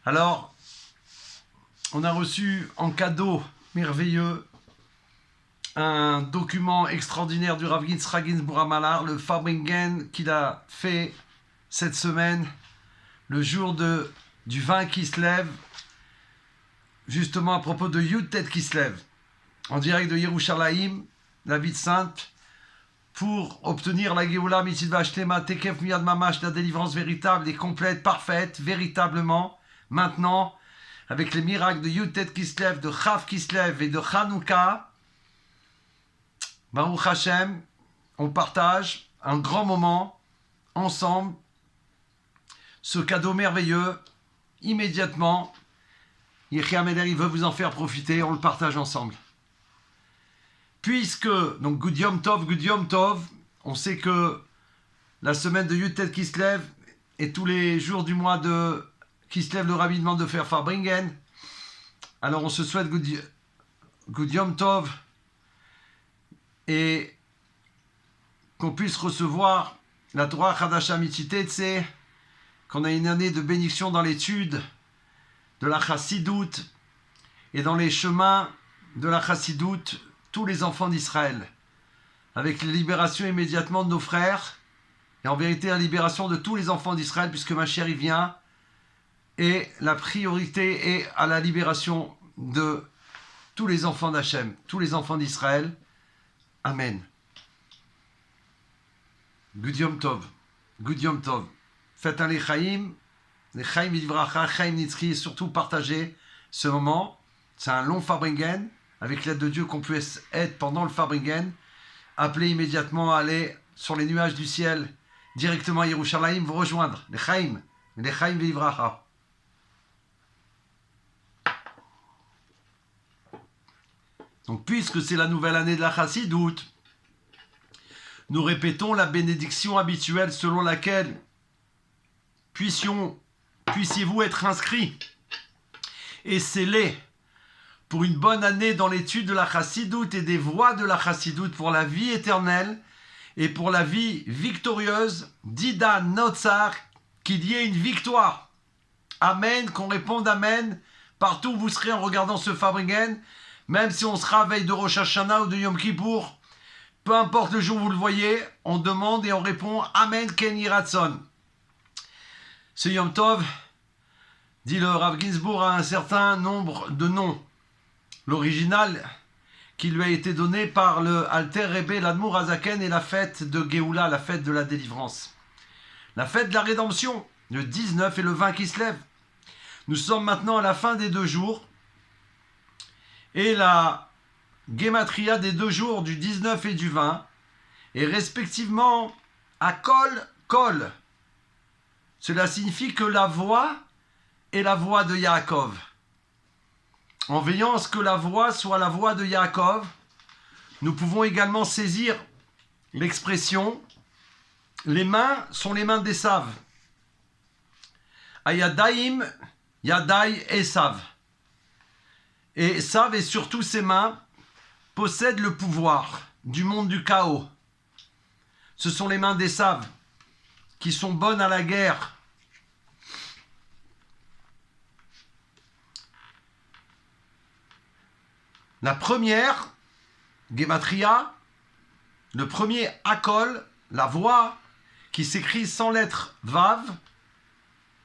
Alors, on a reçu en cadeau merveilleux un document extraordinaire du Rav Yitzhak Ginsburg Amalar, le Farbringen qu'il a fait cette semaine, le jour du 20 Kislev, justement à propos de Yud Tet Kislev, en direct de Yerushalayim, la ville sainte, pour obtenir la Geoula Mitzvah Shlema Tekef Miyad Mamash, la délivrance véritable et complète, parfaite, véritablement, maintenant, avec les miracles de Yud Tet Kislev, de Chav Kislev et de Chanukah. Baruch Hashem, on partage un grand moment ensemble, ce cadeau merveilleux, immédiatement. Yechia Meder, il veut vous en faire profiter, on le partage ensemble. Puisque, donc Good Yom Tov, on sait que la semaine de Yud Tet Kislev et tous les jours du mois de Kislev, le Rabbi demande de faire Farbringen. Alors on se souhaite Good Yom Tov et qu'on puisse recevoir la Torah Chadasha Mitzitetse, qu'on a une année de bénédiction dans l'étude de la Chassidoute et dans les chemins de la Chassidoute, tous les enfants d'Israël, avec la libération immédiatement de nos frères, et en vérité la libération de tous les enfants d'Israël, puisque ma chère y vient, et la priorité est à la libération de tous les enfants d'Hachem, tous les enfants d'Israël. Amen. Good Yom Tov. Good Yom Tov. Faites un Lechaim Vidivracha, Chaim Nitzri, et surtout partagez ce moment. C'est un long Farbringen, avec l'aide de Dieu qu'on puisse être pendant le Farbringen. Appelez immédiatement à aller sur les nuages du ciel, directement à Yerushalayim, vous rejoindre. Lechaim Vidivracha. Donc, puisque c'est la nouvelle année de la Chassidoute, nous répétons la bénédiction habituelle selon laquelle puissiez-vous être inscrits et scellés pour une bonne année dans l'étude de la Chassidoute et des voies de la Chassidoute pour la vie éternelle et pour la vie victorieuse d'Ida Notzar, qu'il y ait une victoire. Amen, qu'on réponde Amen partout où vous serez en regardant ce Farbringen. Même si on sera veille de Rosh Hashanah ou de Yom Kippour, peu importe le jour où vous le voyez, on demande et on répond Amen Ken Yiratson. Ce Yom Tov, dit le Rav Ginsburg, a un certain nombre de noms. L'original qui lui a été donné par le Alter Rebbe l'Admour Hazaken est la fête de Géoula, la fête de la délivrance. La fête de la rédemption, le 19 et le 20 qui se lèvent. Nous sommes maintenant à la fin des 2 jours. Et la Gematria des 2 jours du 19 et du 20 est respectivement à Kol. Cela signifie que la voix est la voix de Yaakov. En veillant à ce que la voix soit la voix de Yaakov, nous pouvons également saisir l'expression « les mains sont les mains d'Esav ». Ayadaim, Yadai, Esav. Et Esav et surtout ses mains possèdent le pouvoir du monde du chaos. Ce sont les mains d'Esav qui sont bonnes à la guerre. La première, Gematria, le premier Akol, la voix qui s'écrit sans lettre Vav,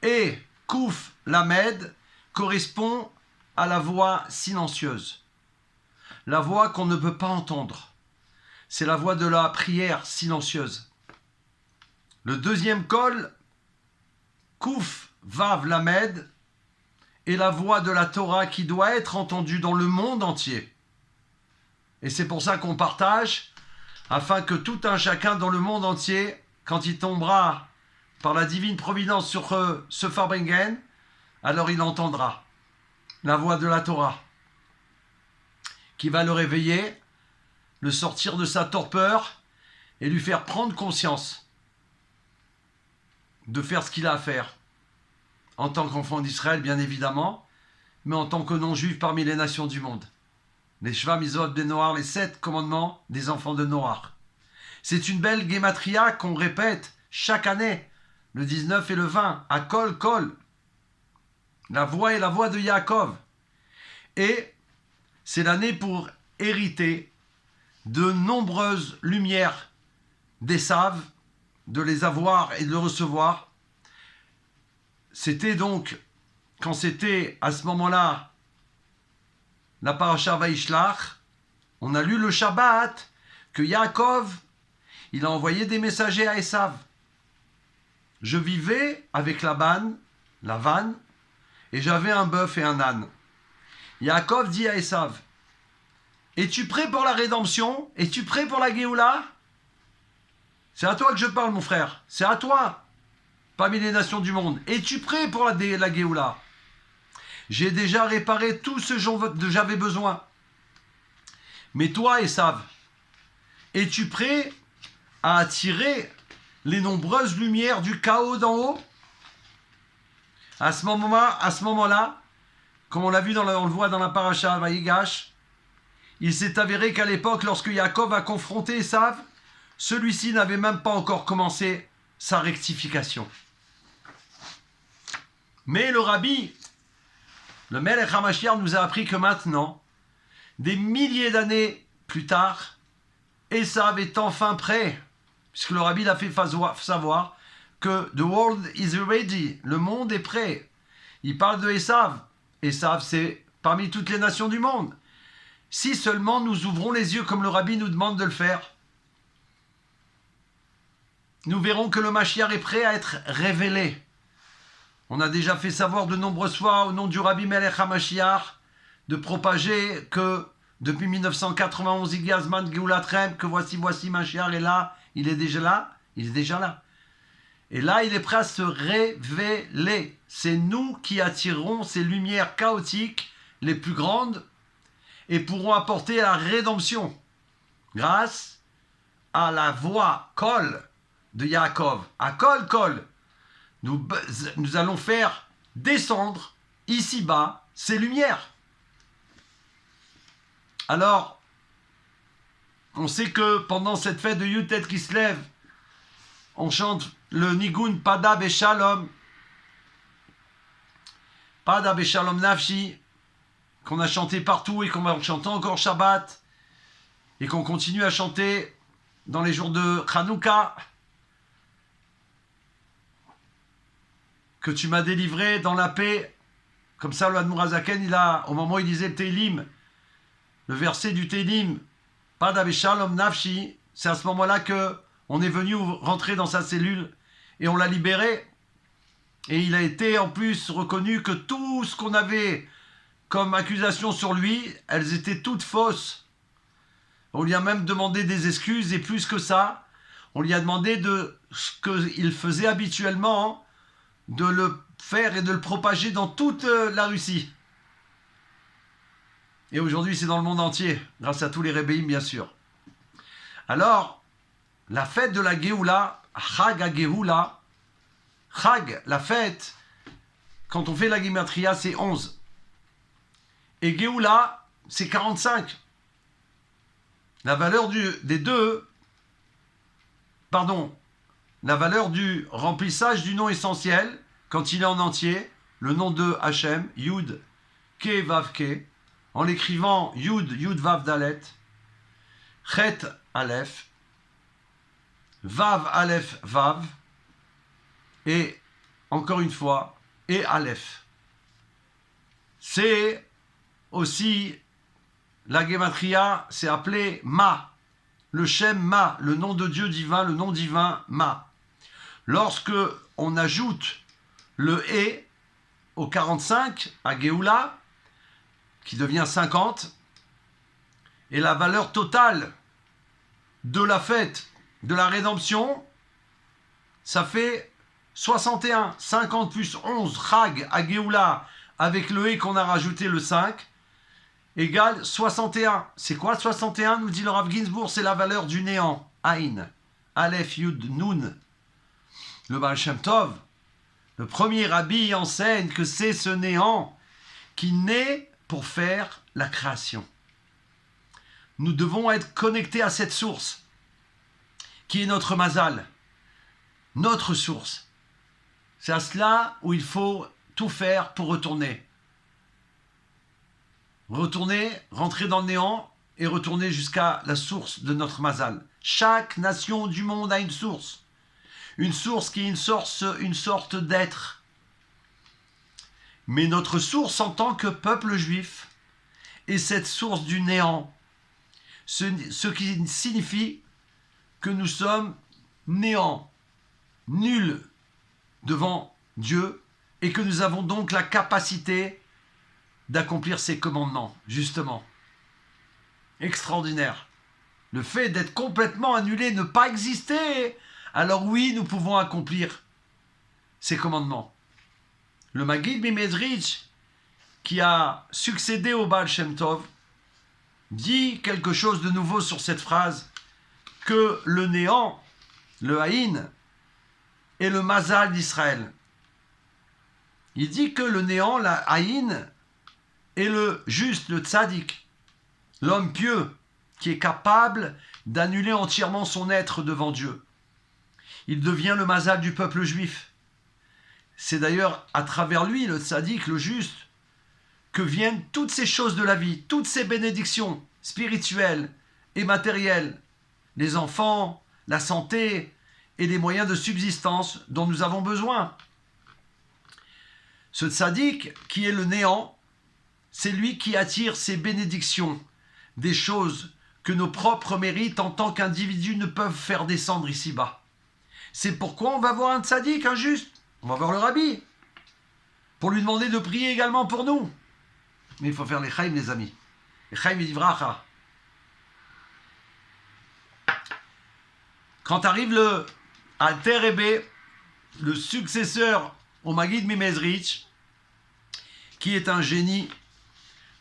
et Kouf Lamed correspond à la voix silencieuse. La voix qu'on ne peut pas entendre. C'est la voix de la prière silencieuse. Le deuxième Kol, Kouf Vav Lamed, est la voix de la Torah qui doit être entendue dans le monde entier. Et c'est pour ça qu'on partage, afin que tout un chacun dans le monde entier, quand il tombera par la divine providence sur ce Farbringen, alors il entendra la voix de la Torah, qui va le réveiller, le sortir de sa torpeur et lui faire prendre conscience de faire ce qu'il a à faire, en tant qu'enfant d'Israël, bien évidemment, mais en tant que non-juif parmi les nations du monde. Les Shva Mizot de Noar, les 7 commandements des enfants de Noar. C'est une belle Gematria qu'on répète chaque année, le 19 et le 20, à Kol Kol. La voix est la voix de Yaakov. Et c'est l'année pour hériter de nombreuses lumières d'Esav, de les avoir et de le recevoir. C'était donc, quand c'était à ce moment-là, la paracha Vaishlach, on a lu le Shabbat, que Yaakov, il a envoyé des messagers à Esav. Je vivais avec Laban, et j'avais un bœuf et un âne. Yaakov dit à Esav, es-tu prêt pour la rédemption? Es-tu prêt pour la Géoula? C'est à toi que je parle, mon frère. C'est à toi, parmi les nations du monde. Es-tu prêt pour la Géoula? J'ai déjà réparé tout ce dont j'avais besoin. Mais toi, Esav, es-tu prêt à attirer les nombreuses lumières du chaos d'en haut? À ce moment-là, comme on l'a vu, on le voit dans la paracha Vayigash, il s'est avéré qu'à l'époque, lorsque Yaakov a confronté Esav, celui-ci n'avait même pas encore commencé sa rectification. Mais le rabbi, le Melech HaMashiach, nous a appris que maintenant, des milliers d'années plus tard, Esav est enfin prêt, puisque le rabbi l'a fait savoir que the world is ready, le monde est prêt. Il parle de Esav. Esav, c'est parmi toutes les nations du monde. Si seulement nous ouvrons les yeux comme le rabbi nous demande de le faire, nous verrons que le Mashiach est prêt à être révélé. On a déjà fait savoir de nombreuses fois au nom du rabbi Melech HaMashiach de propager que depuis 1991, Igazman Geulatrem, que voici Mashiach est là, il est déjà là. Et là, il est prêt à se révéler. C'est nous qui attirerons ces lumières chaotiques les plus grandes et pourrons apporter la rédemption grâce à la voix Kol de Yaakov. À Kol Kol, nous allons faire descendre ici-bas ces lumières. Alors, on sait que pendant cette fête de Yutet qui se lève, on chante le Nigun Pada Beshalom, Pada Beshalom Nafshi, qu'on a chanté partout et qu'on va chanter encore Shabbat, et qu'on continue à chanter dans les jours de Hanouka. Que tu m'as délivré dans la paix. Comme ça, le Admorazaken, au moment où il disait le Télim, le verset du Télim, Pada Beshalom Nafshi, c'est à ce moment-là que on est venu rentrer dans sa cellule et on l'a libéré. Et il a été en plus reconnu que tout ce qu'on avait comme accusation sur lui, elles étaient toutes fausses. On lui a même demandé des excuses et plus que ça, on lui a demandé de ce qu'il faisait habituellement, de le faire et de le propager dans toute la Russie. Et aujourd'hui, c'est dans le monde entier, grâce à tous les rébéim, bien sûr. Alors, la fête de la Géoula, Chag à Géoula, Chag, la fête, quand on fait la Gematria, c'est 11. Et Géoula, c'est 45. La valeur la valeur du remplissage du nom essentiel, quand il est en entier, le nom de Hachem, Yud, Ke, Vav, Ke, en l'écrivant Yud, Yud, Vav, Dalet, Chet, Aleph, Vav, Aleph, Vav, et encore une fois, et Aleph. C'est aussi, la Gematria, c'est appelé Ma, le Shem Ma, le nom de Dieu divin, le nom divin Ma. Lorsque on ajoute le E au 45, à Géoula, qui devient 50, et la valeur totale de la fête de la rédemption, ça fait 61. 50 plus 11, Chag à Géoula, avec le E qu'on a rajouté le 5, égale 61. C'est quoi 61, nous dit le Rav Ginsburg? C'est la valeur du néant. Aïn, Aleph, Yud, Nun. Le Baal Shem Tov, le premier rabbi, enseigne que c'est ce néant qui naît pour faire la création. Nous devons être connectés à cette source, qui est notre mazal. notre source. C'est à cela où il faut tout faire pour retourner. Retourner, rentrer dans le néant et retourner jusqu'à la source de notre mazal. Chaque nation du monde a une source qui est une sorte d'être. Mais notre source en tant que peuple juif est cette source du néant, ce qui signifie que nous sommes néants, nuls devant Dieu, et que nous avons donc la capacité d'accomplir ses commandements, justement. Extraordinaire. Le fait d'être complètement annulé, ne pas exister, alors oui, nous pouvons accomplir ses commandements. Le Maggid Mimezrich, qui a succédé au Baal Shem Tov, dit quelque chose de nouveau sur cette phrase, que le néant, le haïn, est le mazal d'Israël. Il dit que le néant, la haïn, est le juste, le tzaddik, l'homme pieux, qui est capable d'annuler entièrement son être devant Dieu. Il devient le mazal du peuple juif. C'est d'ailleurs à travers lui, le tzaddik, le juste, que viennent toutes ces choses de la vie, toutes ces bénédictions spirituelles et matérielles, les enfants, la santé et les moyens de subsistance dont nous avons besoin. Ce tzaddik, qui est le néant, c'est lui qui attire ces bénédictions, des choses que nos propres mérites en tant qu'individus ne peuvent faire descendre ici-bas. C'est pourquoi on va voir un tzaddik, un juste. On va voir le rabbi, pour lui demander de prier également pour nous. Mais il faut faire les chaim, les amis. Les chaim et livracha. Quand arrive le Alter Rebbe, le successeur au Maggid Mimezrich, qui est un génie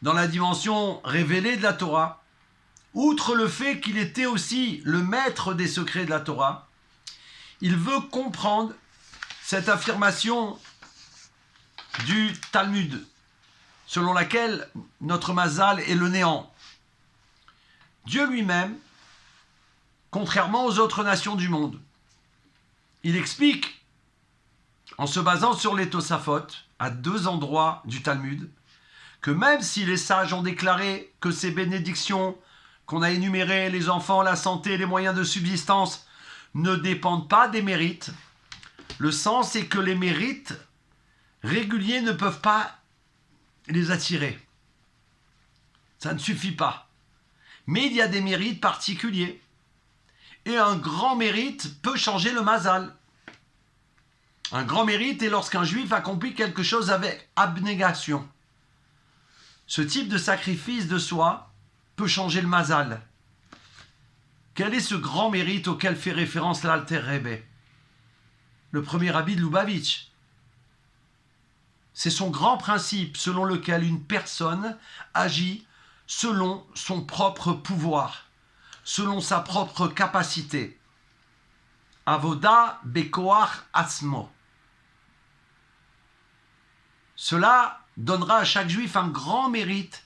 dans la dimension révélée de la Torah, outre le fait qu'il était aussi le maître des secrets de la Torah, il veut comprendre cette affirmation du Talmud, selon laquelle notre mazal est le néant. Dieu lui-même, contrairement aux autres nations du monde, il explique, en se basant sur les Tosafot, à 2 endroits du Talmud, que même si les sages ont déclaré que ces bénédictions qu'on a énumérées, les enfants, la santé, les moyens de subsistance, ne dépendent pas des mérites, le sens est que les mérites réguliers ne peuvent pas les attirer. Ça ne suffit pas. Mais il y a des mérites particuliers. Et un grand mérite peut changer le mazal. Un grand mérite est lorsqu'un juif accomplit quelque chose avec abnégation. Ce type de sacrifice de soi peut changer le mazal. Quel est ce grand mérite auquel fait référence l'Alter Rebbe? Le premier rabbi de Lubavitch. C'est son grand principe selon lequel une personne agit selon son propre pouvoir, selon sa propre capacité. Avoda bekoach atzmo. Cela donnera à chaque juif un grand mérite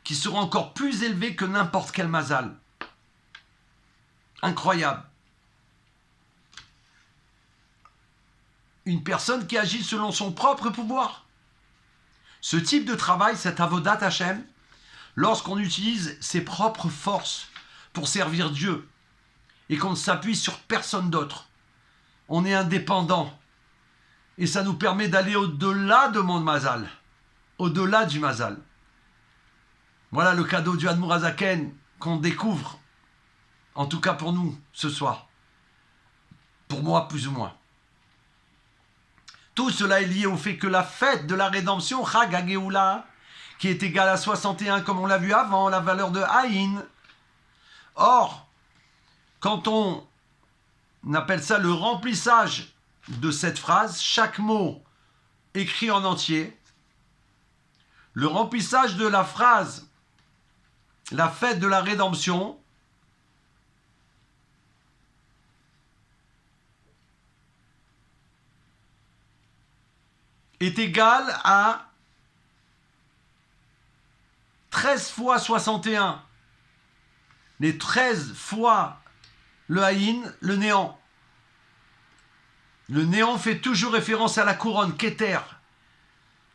qui sera encore plus élevé que n'importe quel mazal. Incroyable. Une personne qui agit selon son propre pouvoir. Ce type de travail, cet avodat Hashem, lorsqu'on utilise ses propres forces pour servir Dieu et qu'on ne s'appuie sur personne d'autre, on est indépendant et ça nous permet d'aller au-delà de mon mazal, au-delà du mazal. Voilà le cadeau du Admour Hazaken qu'on découvre, en tout cas pour nous, ce soir. Pour moi, plus ou moins. Tout cela est lié au fait que la fête de la rédemption, Chag HaGeoula, qui est égale à 61 comme on l'a vu avant, la valeur de Haïn. Or, quand on appelle ça le remplissage de cette phrase, chaque mot écrit en entier, le remplissage de la phrase, la fête de la rédemption, est égal à 13 fois 61. Les 13 fois le haïn, le néant. Le néant fait toujours référence à la couronne, Keter.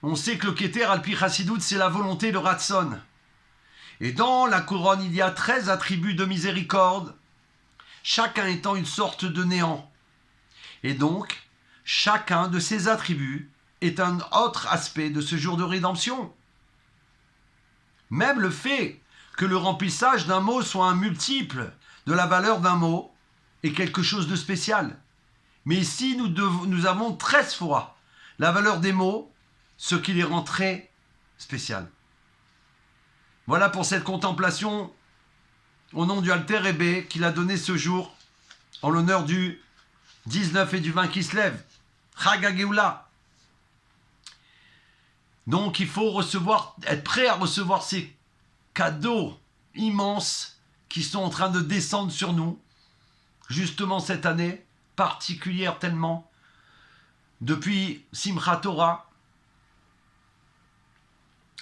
On sait que le Keter, Alpi Chassidout, c'est la volonté, le Ratson. Et dans la couronne, il y a 13 attributs de miséricorde, chacun étant une sorte de néant. Et donc, chacun de ces attributs est un autre aspect de ce jour de rédemption. Même le fait que le remplissage d'un mot soit un multiple de la valeur d'un mot est quelque chose de spécial. Mais ici, nous avons 13 fois la valeur des mots, ce qui les rend très spéciales. Voilà pour cette contemplation au nom du Alter Rebbe qu'il a donné ce jour en l'honneur du 19 et du 20 qui se lève. Chag HaGeoula. Donc il faut être prêt à recevoir ces cadeaux immenses qui sont en train de descendre sur nous, justement cette année, particulière tellement, depuis Simchat Torah.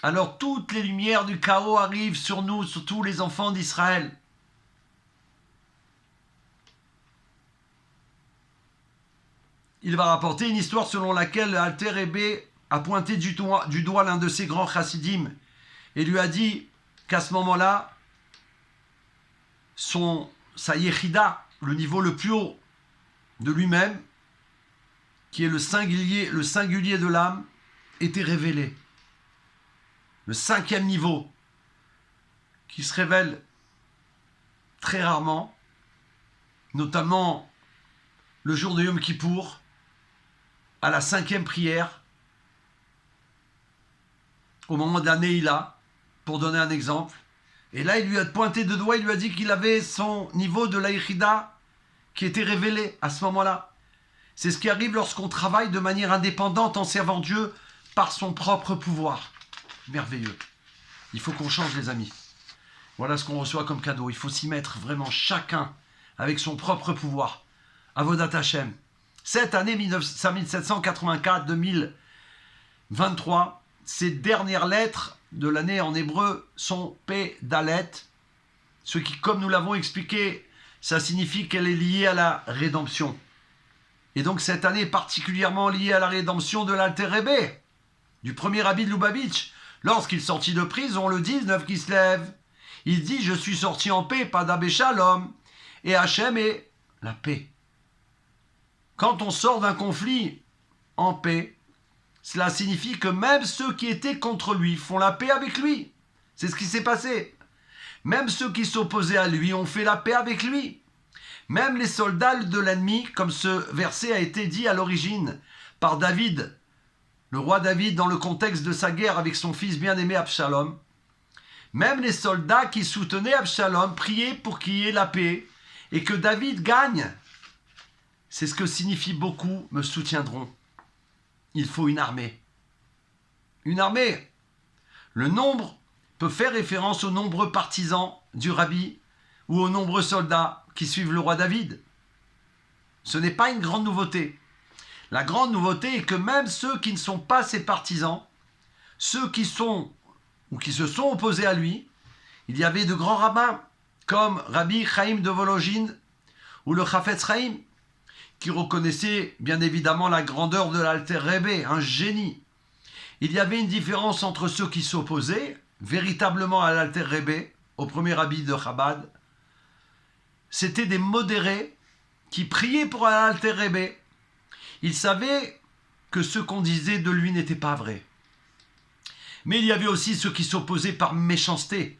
Alors toutes les lumières du chaos arrivent sur nous, sur tous les enfants d'Israël. Il va rapporter une histoire selon laquelle Alter Rebbe a pointé du doigt l'un de ses grands chassidim et lui a dit qu'à ce moment-là, sa yechida, le niveau le plus haut de lui-même, qui est le singulier de l'âme, était révélé. Le 5e niveau, qui se révèle très rarement, notamment le jour de Yom Kippour, à la 5e prière, au moment de la Neila, pour donner un exemple. Et là, il lui a pointé de doigt, il lui a dit qu'il avait son niveau de la Yechida qui était révélé à ce moment-là. C'est ce qui arrive lorsqu'on travaille de manière indépendante en servant Dieu par son propre pouvoir. Merveilleux. Il faut qu'on change, les amis. Voilà ce qu'on reçoit comme cadeau. Il faut s'y mettre vraiment chacun avec son propre pouvoir. Avodat Hashem. Cette année 1784-2023, ces dernières lettres de l'année en hébreu sont P Dalet, ce qui, comme nous l'avons expliqué, ça signifie qu'elle est liée à la rédemption. Et donc cette année est particulièrement liée à la rédemption de l'Alter Rebbe, du premier rabbi de Lubavitch. Lorsqu'il sortit de prison, le 19 qui se lève, il dit « Je suis sorti en paix, pas d'Abé Shalom, et Hachem est la paix ». Quand on sort d'un conflit en paix, cela signifie que même ceux qui étaient contre lui font la paix avec lui. C'est ce qui s'est passé. Même ceux qui s'opposaient à lui ont fait la paix avec lui. Même les soldats de l'ennemi, comme ce verset a été dit à l'origine par David, le roi David, dans le contexte de sa guerre avec son fils bien-aimé Absalom, même les soldats qui soutenaient Absalom priaient pour qu'il y ait la paix et que David gagne. C'est ce que signifie beaucoup me soutiendront. Il faut une armée. Une armée. Le nombre peut faire référence aux nombreux partisans du rabbi ou aux nombreux soldats qui suivent le roi David. Ce n'est pas une grande nouveauté. La grande nouveauté est que même ceux qui ne sont pas ses partisans, ceux qui sont ou qui se sont opposés à lui, il y avait de grands rabbins comme Rabbi Chaim de Volojine ou le Chafetz Chaim, qui reconnaissait bien évidemment la grandeur de l'Alter Rebbe, un génie. Il y avait une différence entre ceux qui s'opposaient véritablement à l'Alter Rebbe, au premier rabbi de Chabad. C'était des modérés qui priaient pour l'Alter Rebbe. Ils savaient que ce qu'on disait de lui n'était pas vrai. Mais il y avait aussi ceux qui s'opposaient par méchanceté.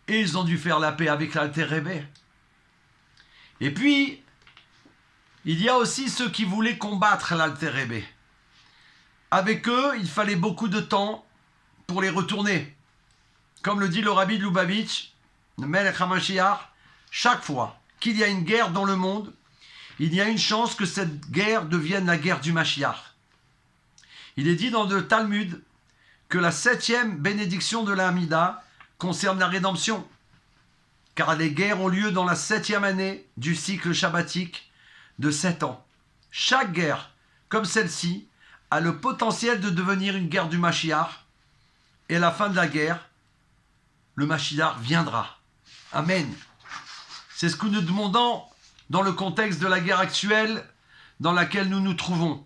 Et ils ont dû faire la paix avec l'Alter Rebbe. Et puis, il y a aussi ceux qui voulaient combattre l'Alter Rebbe. Avec eux, il fallait beaucoup de temps pour les retourner. Comme le dit le rabbi de Lubavitch, le Melech HaMashiach, chaque fois qu'il y a une guerre dans le monde, il y a une chance que cette guerre devienne la guerre du Mashiach. Il est dit dans le Talmud que la 7e bénédiction de la Hamida concerne la rédemption, car les guerres ont lieu dans la 7e année du cycle shabbatique de 7 ans. Chaque guerre, comme celle-ci, a le potentiel de devenir une guerre du Mashiach, et à la fin de la guerre, le Mashiach viendra. Amen. C'est ce que nous demandons dans le contexte de la guerre actuelle, dans laquelle nous nous trouvons,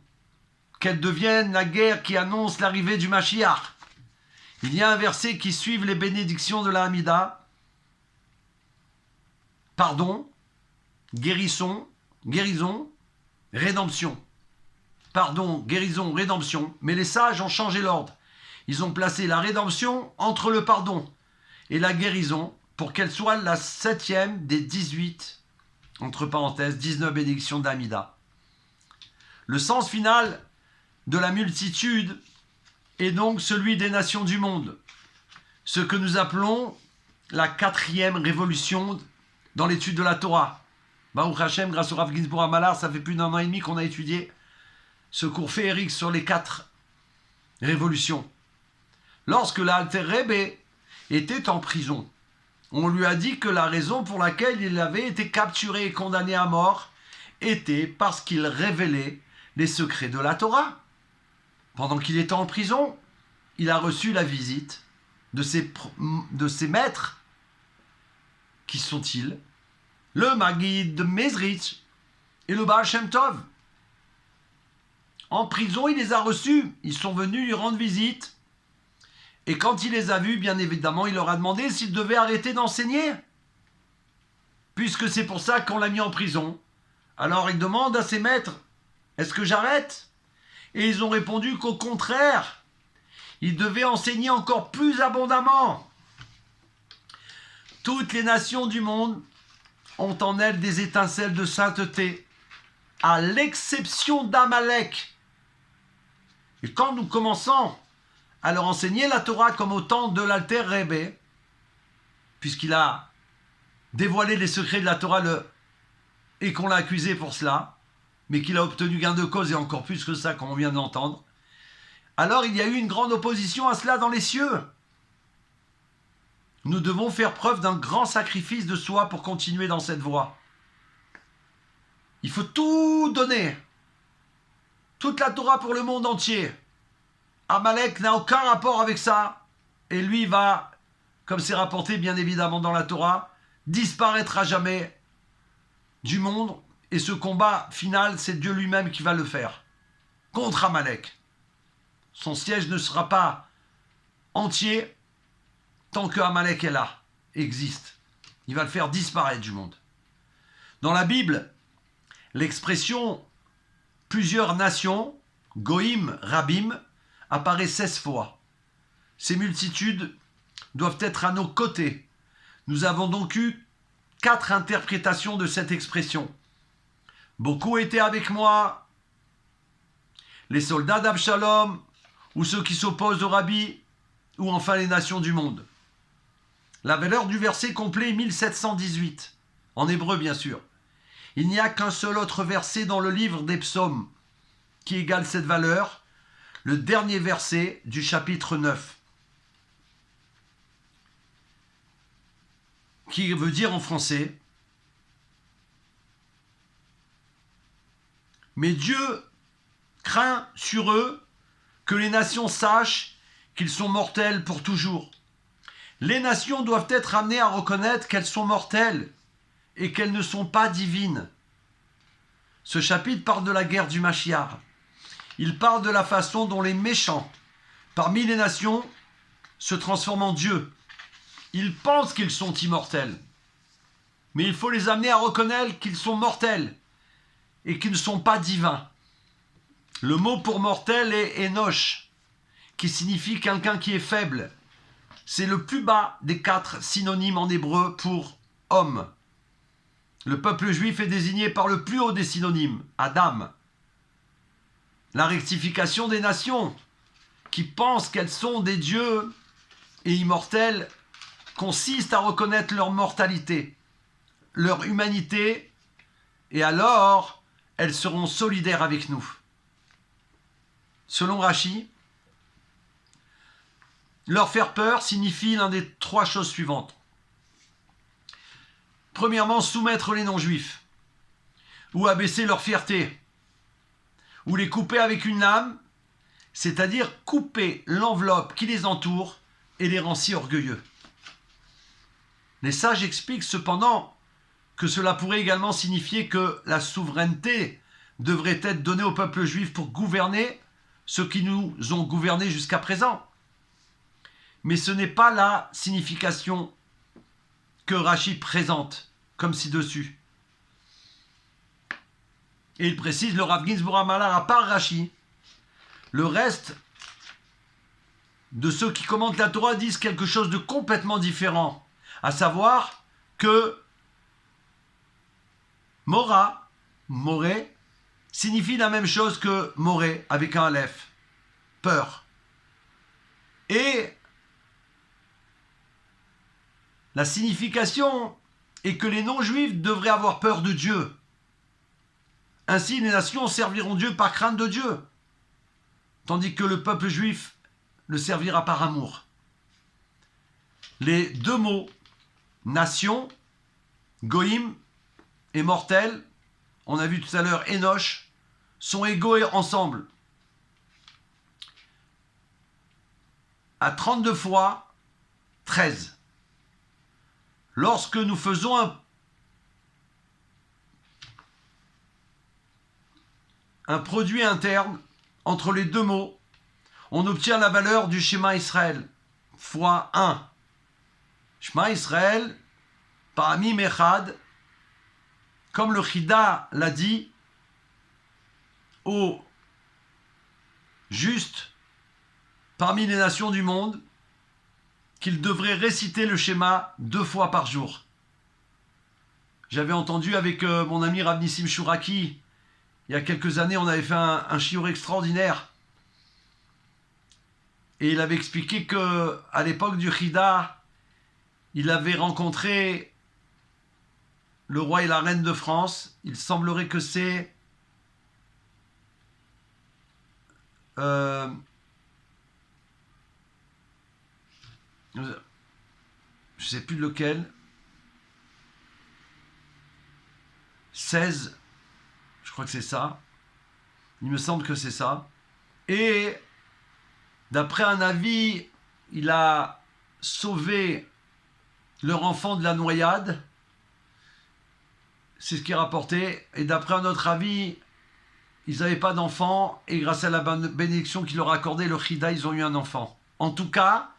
qu'elle devienne la guerre qui annonce l'arrivée du Mashiach. Il y a un verset qui suit les bénédictions de la Hamida. Pardon, guérison, rédemption. Pardon, guérison, rédemption. Mais les sages ont changé l'ordre. Ils ont placé la rédemption entre le pardon et la guérison pour qu'elle soit la 7e des 18, entre parenthèses, 19 bénédictions d'Hamida. Le sens final de la multitude est donc celui des nations du monde, ce que nous appelons la 4e révolution dans l'étude de la Torah. Baruch Hashem, grâce au Rav Ginsburg à Malar, ça fait plus d'1 an et demi qu'on a étudié ce cours féerique sur les 4 révolutions. Lorsque l'Alter Rebbe était en prison, on lui a dit que la raison pour laquelle il avait été capturé et condamné à mort était parce qu'il révélait les secrets de la Torah. Pendant qu'il était en prison, il a reçu la visite de ses maîtres. Qui sont-ils? Le Maguid de Mezritch et le Baal Shem Tov. En prison, il les a reçus. Ils sont venus lui rendre visite. Et quand il les a vus, bien évidemment, il leur a demandé s'ils devaient arrêter d'enseigner. Puisque c'est pour ça qu'on l'a mis en prison. Alors il demande à ses maîtres, est-ce que j'arrête? Et ils ont répondu qu'au contraire, ils devaient enseigner encore plus abondamment. Toutes les nations du monde ont en elles des étincelles de sainteté, à l'exception d'Amalek. Et quand nous commençons à leur enseigner la Torah comme au temps de l'Alter Rebbe, puisqu'il a dévoilé les secrets de la Torah et qu'on l'a accusé pour cela, mais qu'il a obtenu gain de cause et encore plus que ça, comme on vient de l'entendre, alors il y a eu une grande opposition à cela dans les cieux. Nous devons faire preuve d'un grand sacrifice de soi pour continuer dans cette voie. Il faut tout donner. Toute la Torah pour le monde entier. Amalek n'a aucun rapport avec ça. Et lui va, comme c'est rapporté bien évidemment dans la Torah, disparaître à jamais du monde. Et ce combat final, c'est Dieu lui-même qui va le faire. Contre Amalek. Son siège ne sera pas entier tant que Amalek est là, existe. Il va le faire disparaître du monde. Dans la Bible, l'expression « plusieurs nations », Goïm, Rabim, apparaît 16 fois. Ces multitudes doivent être à nos côtés. Nous avons donc eu 4 interprétations de cette expression. Beaucoup étaient avec moi, les soldats d'Abshalom, ou ceux qui s'opposent au Rabbi, ou enfin les nations du monde. La valeur du verset complet est 1718, en hébreu bien sûr. Il n'y a qu'un seul autre verset dans le livre des psaumes qui égale cette valeur, le dernier verset du chapitre 9, qui veut dire en français « Mais Dieu craint sur eux que les nations sachent qu'ils sont mortels pour toujours. » Les nations doivent être amenées à reconnaître qu'elles sont mortelles et qu'elles ne sont pas divines. Ce chapitre parle de la guerre du Mashiach. Il parle de la façon dont les méchants, parmi les nations, se transforment en Dieu. Ils pensent qu'ils sont immortels. Mais il faut les amener à reconnaître qu'ils sont mortels et qu'ils ne sont pas divins. Le mot pour mortel est Enoch, qui signifie quelqu'un qui est faible. C'est le plus bas des 4 synonymes en hébreu pour homme. Le peuple juif est désigné par le plus haut des synonymes, Adam. La rectification des nations, qui pensent qu'elles sont des dieux et immortels, consiste à reconnaître leur mortalité, leur humanité, et alors elles seront solidaires avec nous. Selon Rashi, leur faire peur signifie l'un des 3 choses suivantes. Premièrement, soumettre les non-juifs, ou abaisser leur fierté, ou les couper avec une lame, c'est-à-dire couper l'enveloppe qui les entoure et les rend si orgueilleux. Les sages expliquent cependant que cela pourrait également signifier que la souveraineté devrait être donné au peuple juif pour gouverner ceux qui nous ont gouvernés jusqu'à présent. Mais ce n'est pas la signification que Rashi présente, comme ci-dessus. Et il précise, le Rav Ginsburg Amalar, à part Rashi, le reste de ceux qui commentent la Torah disent quelque chose de complètement différent, à savoir que Mora, Moré, signifie la même chose que Moré, avec un Aleph, peur. Et la signification est que les non-juifs devraient avoir peur de Dieu. Ainsi, les nations serviront Dieu par crainte de Dieu, tandis que le peuple juif le servira par amour. Les deux mots, nation, goïm et mortel, on a vu tout à l'heure Enoch, sont égaux ensemble. À 32 fois 13. Lorsque nous faisons un produit interne entre les deux mots, on obtient la valeur du Shema Israël, fois 1. Shema Israël, Pa'amim Echad, comme le Chida l'a dit, au juste parmi les nations du monde, qu'il devrait réciter le schéma 2 fois par jour. J'avais entendu avec mon ami Rav Nissim Shuraki, il y a quelques années, on avait fait un shiur extraordinaire. Et il avait expliqué qu'à l'époque du Chida, il avait rencontré le roi et la reine de France. Il semblerait que c'est je ne sais plus de lequel. 16, je crois que c'est ça. Il me semble que c'est ça. Et d'après un avis, il a sauvé leur enfant de la noyade. C'est ce qui est rapporté. Et d'après un autre avis, ils n'avaient pas d'enfant. Et grâce à la bénédiction qu'il leur a accordée, le Chida, ils ont eu un enfant. En tout cas,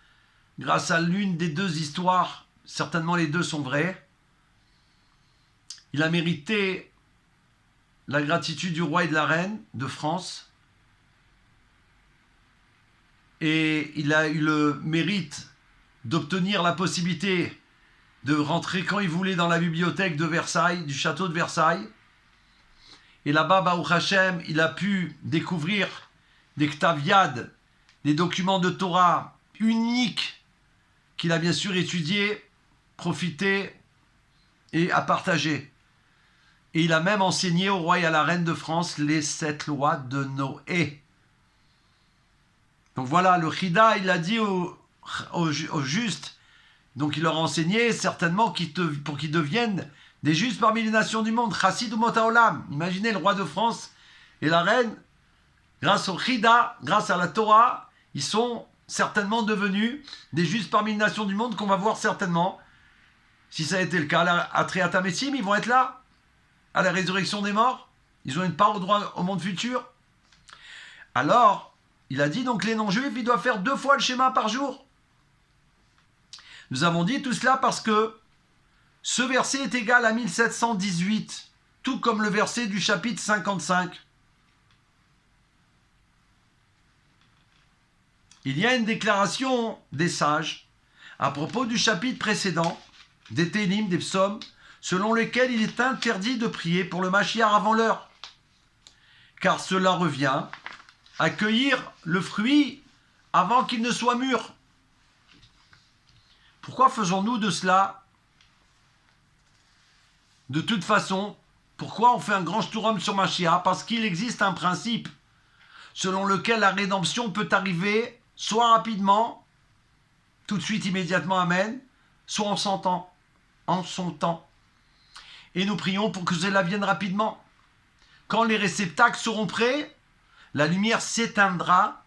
grâce à l'une des deux histoires, certainement les deux sont vraies, il a mérité la gratitude du roi et de la reine de France. Et il a eu le mérite d'obtenir la possibilité de rentrer quand il voulait dans la bibliothèque de Versailles, du château de Versailles. Et là-bas, Baruch Hashem, il a pu découvrir des Ktav Yad, des documents de Torah uniques qu'il a bien sûr étudiés, profité et a partagé. Et il a même enseigné au roi et à la reine de France les 7 lois de Noé. Donc voilà, le Chida, il a dit aux justes, donc il leur a enseigné certainement pour qu'ils deviennent des justes parmi les nations du monde, Chassid ou Motaolam. Imaginez le roi de France et la reine, grâce au Chida, grâce à la Torah, ils sont certainement devenus des justes parmi les nations du monde qu'on va voir certainement. Si ça a été le cas, à Triat Messim, ils vont être là, à la résurrection des morts. Ils ont une part au droit au monde futur. Alors, il a dit donc les non-juifs, ils doivent faire 2 fois le schéma par jour. Nous avons dit tout cela parce que ce verset est égal à 1718, tout comme le verset du chapitre 55. Il y a une déclaration des sages à propos du chapitre précédent, des Télim, des psaumes, selon lesquels il est interdit de prier pour le Mashiach avant l'heure, car cela revient à cueillir le fruit avant qu'il ne soit mûr. Pourquoi faisons-nous de cela? De toute façon, pourquoi on fait un grand shturam sur Mashiach? Parce qu'il existe un principe selon lequel la rédemption peut arriver soit rapidement, tout de suite, immédiatement, amen, soit en son temps. Et nous prions pour que cela vienne rapidement. Quand les réceptacles seront prêts, la lumière s'éteindra.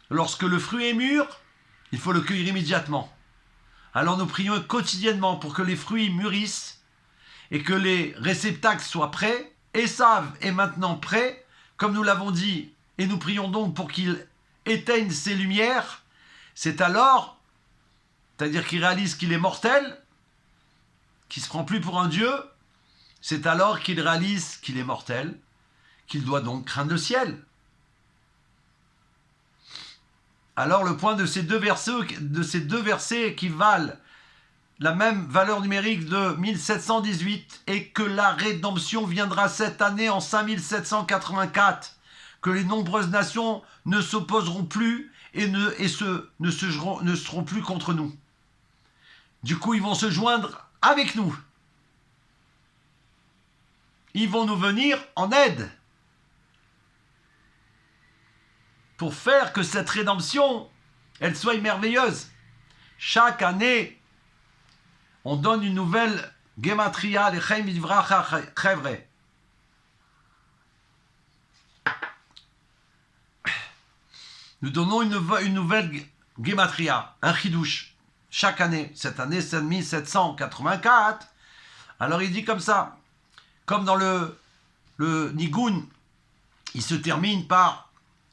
Lorsque le fruit est mûr, il faut le cueillir immédiatement. Alors nous prions quotidiennement pour que les fruits mûrissent et que les réceptacles soient prêts Esav est maintenant prêt, comme nous l'avons dit, et nous prions donc pour qu'il éteigne ses lumières. C'est alors, c'est-à-dire qu'il réalise qu'il est mortel, qu'il ne se prend plus pour un dieu, c'est alors qu'il réalise qu'il est mortel, qu'il doit donc craindre le ciel. Alors le point de ces deux versets qui valent la même valeur numérique de 1718 est que la rédemption viendra cette année en 5784, que les nombreuses nations ne s'opposeront plus et ne seront plus contre nous. Du coup, ils vont se joindre avec nous. Ils vont nous venir en aide pour faire que cette rédemption, elle soit merveilleuse. Chaque année, on donne une nouvelle Gematria, Lechem Yivracha Chevre. Nous donnons une nouvelle Gematria, un Chidouche, chaque année. Cette année, c'est 1784. Alors il dit comme ça, comme dans le Nigun, il se termine par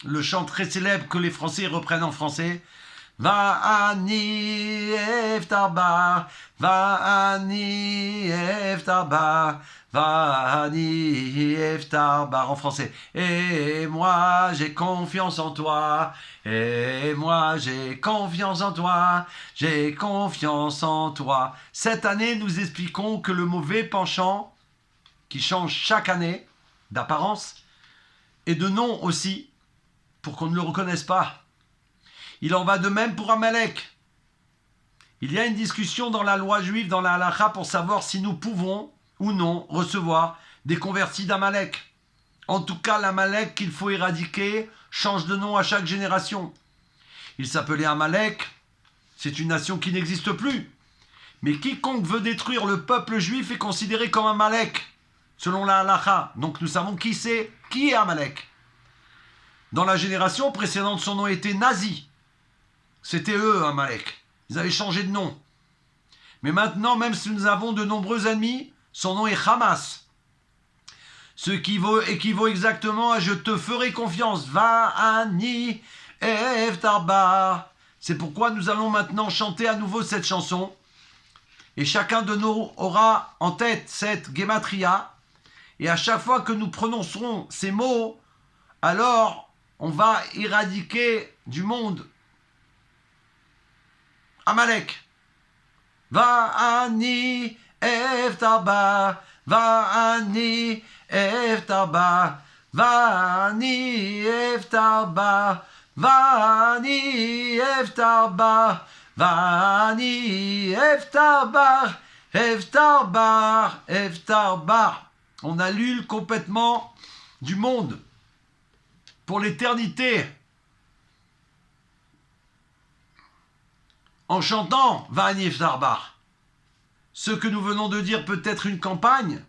le chant très célèbre que les Français reprennent en français. Va'ani eftarba, va'ani eftarba, va'ani eftarba, en français. Et moi j'ai confiance en toi, et moi j'ai confiance en toi, j'ai confiance en toi. Cette année, nous expliquons que le mauvais penchant, qui change chaque année d'apparence et de nom aussi, pour qu'on ne le reconnaisse pas. Il en va de même pour Amalek. Il y a une discussion dans la loi juive, dans la halakha, pour savoir si nous pouvons ou non recevoir des convertis d'Amalek. En tout cas, l'Amalek qu'il faut éradiquer change de nom à chaque génération. Il s'appelait Amalek, c'est une nation qui n'existe plus. Mais quiconque veut détruire le peuple juif est considéré comme Amalek, selon la halakha. Donc nous savons qui c'est, qui est Amalek. Dans la génération précédente, son nom était Nazi. C'était eux, Amalek. Ils avaient changé de nom. Mais maintenant, même si nous avons de nombreux ennemis, son nom est Hamas. Ce qui équivaut exactement à « Je te ferai confiance ». Va'ani eftarba. C'est pourquoi nous allons maintenant chanter à nouveau cette chanson. Et chacun de nous aura en tête cette Gematria. Et à chaque fois que nous prononcerons ces mots, alors on va éradiquer du monde Amalek. Va'ani eftarba, va'ani eftarba, va'ani eftarba, va'ani eftarba, va'ani eftarba, eftarba, eftarba. On annule complètement du monde pour l'éternité en chantant Va'ani eftarba. Ce que nous venons de dire peut être une campagne,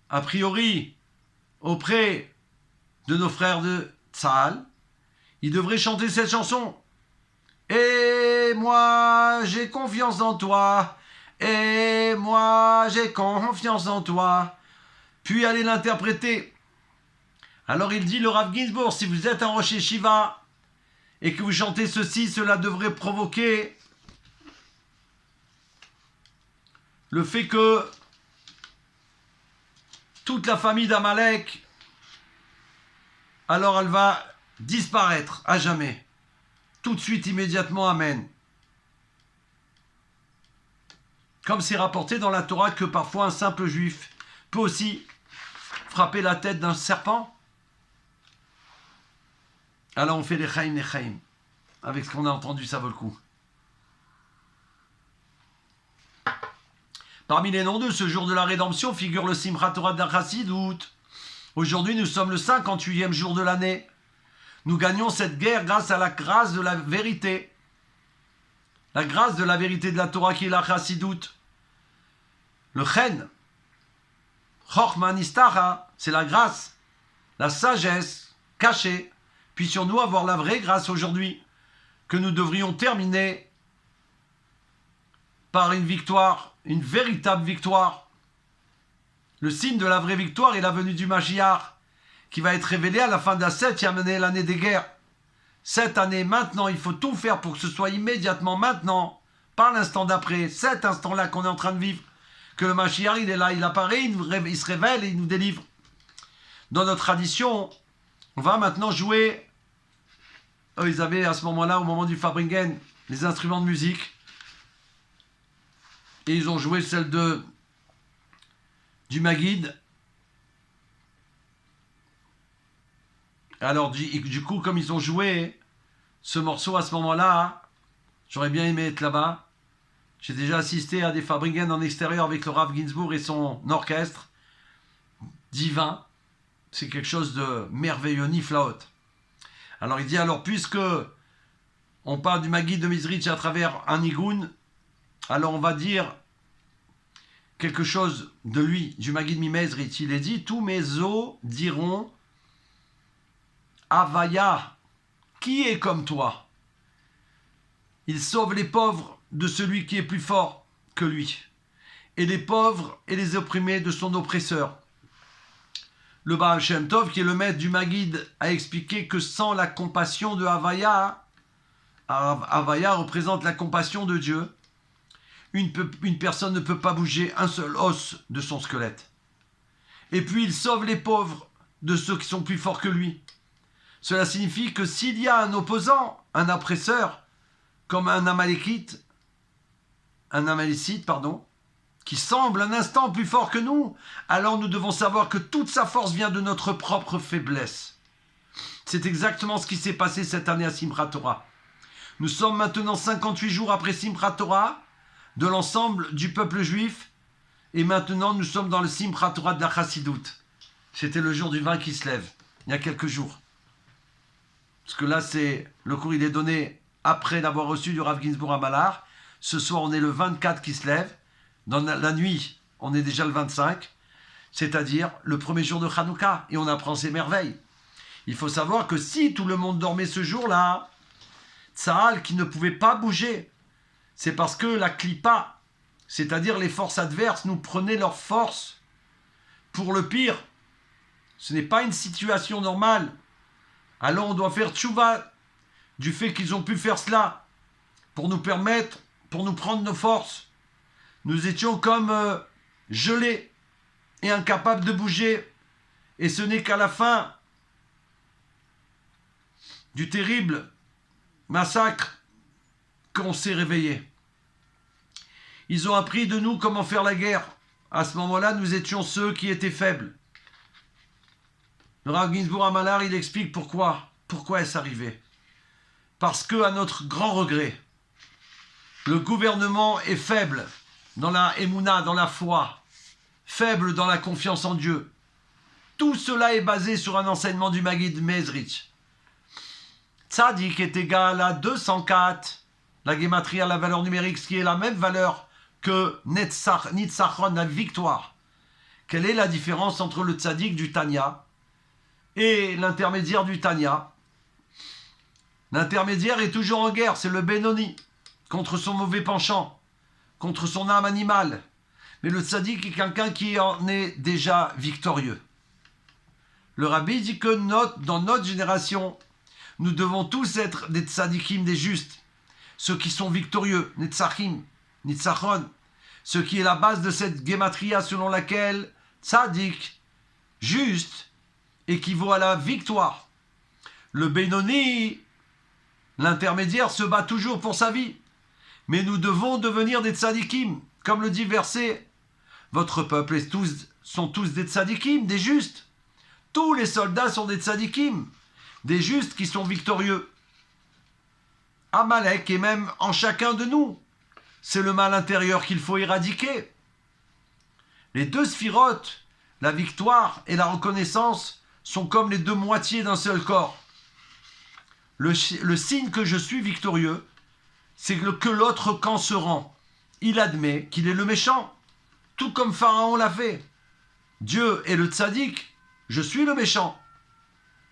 a priori, auprès de nos frères de Tzahal. Ils devraient chanter cette chanson. Et moi, j'ai confiance en toi. Et moi, j'ai confiance en toi. Puis aller l'interpréter. Alors il dit, le Rav Ginsburg, si vous êtes en Rosh Yeshiva et que vous chantez ceci, cela devrait provoquer le fait que toute la famille d'Amalek, alors elle va disparaître à jamais. Tout de suite, immédiatement, amen. Comme c'est rapporté dans la Torah que parfois un simple juif peut aussi frapper la tête d'un serpent. Alors on fait les chaim. Avec ce qu'on a entendu, ça vaut le coup. Parmi les noms de ce jour de la rédemption figure le Simchat Torah d'Chassidout. Aujourd'hui, nous sommes le 58e jour de l'année. Nous gagnons cette guerre grâce à la grâce de la vérité. La grâce de la vérité de la Torah qui est la Chassidout. Le chen, Chochma Nistara, c'est la grâce, la sagesse cachée. Puissions-nous avoir la vraie grâce aujourd'hui, que nous devrions terminer par une victoire, une véritable victoire. Le signe de la vraie victoire est la venue du Mashiach, qui va être révélé à la fin de la 7e année, l'année des guerres. Cette année, maintenant, il faut tout faire pour que ce soit immédiatement maintenant, pas l'instant d'après, cet instant-là qu'on est en train de vivre, que le Mashiach, il est là, il apparaît, il se révèle et il nous délivre. Dans notre tradition, on va maintenant jouer. Eux, ils avaient à ce moment-là, au moment du Fabringen, les instruments de musique. Et ils ont joué celle du Maguid. Alors, du coup, comme ils ont joué ce morceau à ce moment-là, j'aurais bien aimé être là-bas. J'ai déjà assisté à des Fabringen en extérieur avec le Rav Ginsburg et son orchestre. Divin. C'est quelque chose de merveilleux, niflaot. Alors il dit, alors puisque on parle du Maguid de Mizrich à travers un Nigun, alors on va dire quelque chose de lui, du Maguid Mimezrich. Il est dit, tous mes os diront Avaya, qui est comme toi? Il sauve les pauvres de celui qui est plus fort que lui, et les pauvres et les opprimés de son oppresseur. Le Baal Shem Tov, qui est le maître du Maguid, a expliqué que sans la compassion de Havaya, Havaya représente la compassion de Dieu, une personne ne peut pas bouger un seul os de son squelette. Et puis il sauve les pauvres de ceux qui sont plus forts que lui. Cela signifie que s'il y a un opposant, un oppresseur, comme un Amalécite, qui semble un instant plus fort que nous, alors nous devons savoir que toute sa force vient de notre propre faiblesse. C'est exactement ce qui s'est passé cette année à Simchat Torah. Nous sommes maintenant 58 jours après Simchat Torah, de l'ensemble du peuple juif, et maintenant nous sommes dans le Simchat Torah de la Chassidoute. C'était le jour du vin qui se lève, il y a quelques jours. Parce que là, le cours il est donné après l'avoir reçu du Rav Ginsburg à Malar. Ce soir, on est le 24 qui se lève. Dans la nuit, on est déjà le 25, c'est-à-dire le premier jour de Hanouka, et on apprend ces merveilles. Il faut savoir que si tout le monde dormait ce jour-là, Tsahal qui ne pouvait pas bouger, c'est parce que la Klippa, c'est-à-dire les forces adverses, nous prenaient leur force pour le pire. Ce n'est pas une situation normale. Alors on doit faire tchouva du fait qu'ils ont pu faire cela pour nous permettre, pour nous prendre nos forces. Nous étions comme gelés et incapables de bouger. Et ce n'est qu'à la fin du terrible massacre qu'on s'est réveillé. Ils ont appris de nous comment faire la guerre. À ce moment-là, nous étions ceux qui étaient faibles. Le Rav Ginsburg à Malar, il explique pourquoi est-ce arrivé. Parce que, à notre grand regret, le gouvernement est faible dans la émouna, dans la foi, faible dans la confiance en Dieu. Tout cela est basé sur un enseignement du Maguid Mezrich. Tzadik est égal à 204, la gématria, la valeur numérique, ce qui est la même valeur que Nitzachon, la victoire. Quelle est la différence entre le tzadik du Tanya et l'intermédiaire du Tanya? L'intermédiaire est toujours en guerre, c'est le Benoni, contre son mauvais penchant, contre son âme animale. Mais le tzaddik est quelqu'un qui en est déjà victorieux. Le rabbi dit que dans notre génération, nous devons tous être des tzaddikim, des justes, ceux qui sont victorieux, netzachim, nitzachon, ce qui est la base de cette gématria selon laquelle tzaddik, juste, équivaut à la victoire. Le Benoni, l'intermédiaire, se bat toujours pour sa vie. Mais nous devons devenir des tzadikim, comme le dit le verset. Votre peuple sont tous des tzadikim, des justes. Tous les soldats sont des tzadikim, des justes qui sont victorieux. Amalek est même en chacun de nous. C'est le mal intérieur qu'il faut éradiquer. Les deux sphirotes, la victoire et la reconnaissance, sont comme les deux moitiés d'un seul corps. Le signe que je suis victorieux, c'est que l'autre camp se rend. Il admet qu'il est le méchant, tout comme Pharaon l'a fait. Dieu est le tzaddik, je suis le méchant.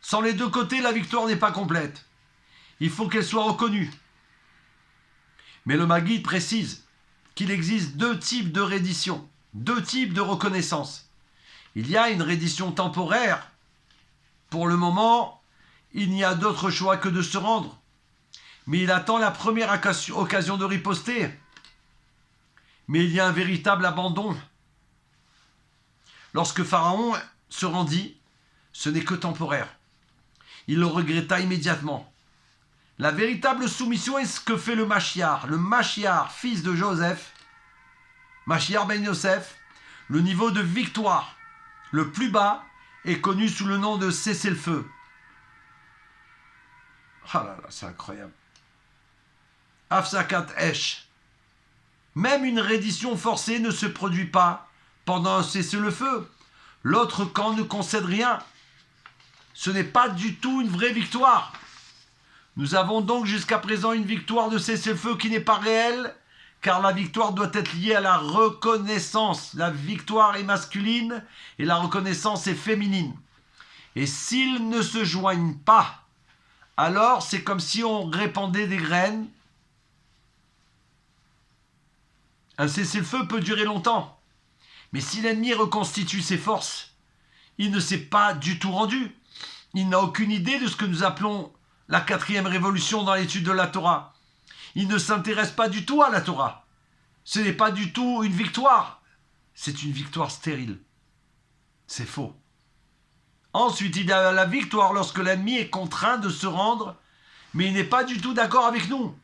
Sans les deux côtés, la victoire n'est pas complète. Il faut qu'elle soit reconnue. Mais le Maguid précise qu'il existe deux types de reddition, deux types de reconnaissance. Il y a une reddition temporaire. Pour le moment, il n'y a d'autre choix que de se rendre. Mais il attend la première occasion de riposter. Mais il y a un véritable abandon. Lorsque Pharaon se rendit, ce n'est que temporaire. Il le regretta immédiatement. La véritable soumission est ce que fait le Machiar, fils de Joseph, Machiar ben Yosef. Le niveau de victoire le plus bas est connu sous le nom de cessez-le-feu. Ah là là, c'est incroyable. Afsakat Esh. Même une reddition forcée ne se produit pas pendant un cessez-le-feu. L'autre camp ne concède rien. Ce n'est pas du tout une vraie victoire. Nous avons donc jusqu'à présent une victoire de cessez-le-feu qui n'est pas réelle, car la victoire doit être liée à la reconnaissance. La victoire est masculine et la reconnaissance est féminine. Et s'ils ne se joignent pas, alors c'est comme si on répandait des graines. Un cessez-le-feu peut durer longtemps, mais si l'ennemi reconstitue ses forces, il ne s'est pas du tout rendu. Il n'a aucune idée de ce que nous appelons la 4e révolution dans l'étude de la Torah. Il ne s'intéresse pas du tout à la Torah. Ce n'est pas du tout une victoire. C'est une victoire stérile. C'est faux. Ensuite, il y a la victoire lorsque l'ennemi est contraint de se rendre, mais il n'est pas du tout d'accord avec nous.